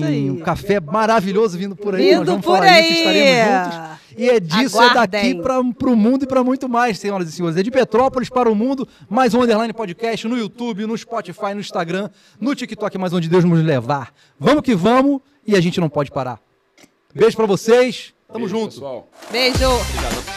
aí. Tem um café maravilhoso vindo por aí. Vindo Nós vamos por falar aí. isso, estaremos juntos. E é disso, Aguardem. é daqui para o mundo e para muito mais, senhoras e senhores. É de Petrópolis para o mundo, mais um Underline Podcast no YouTube, no Spotify, no Instagram, no TikTok, mais onde Deus nos levar. Vamos que vamos e a gente não pode parar. Beijo para vocês. Tamo Beijo, junto. pessoal. Beijo. Obrigado.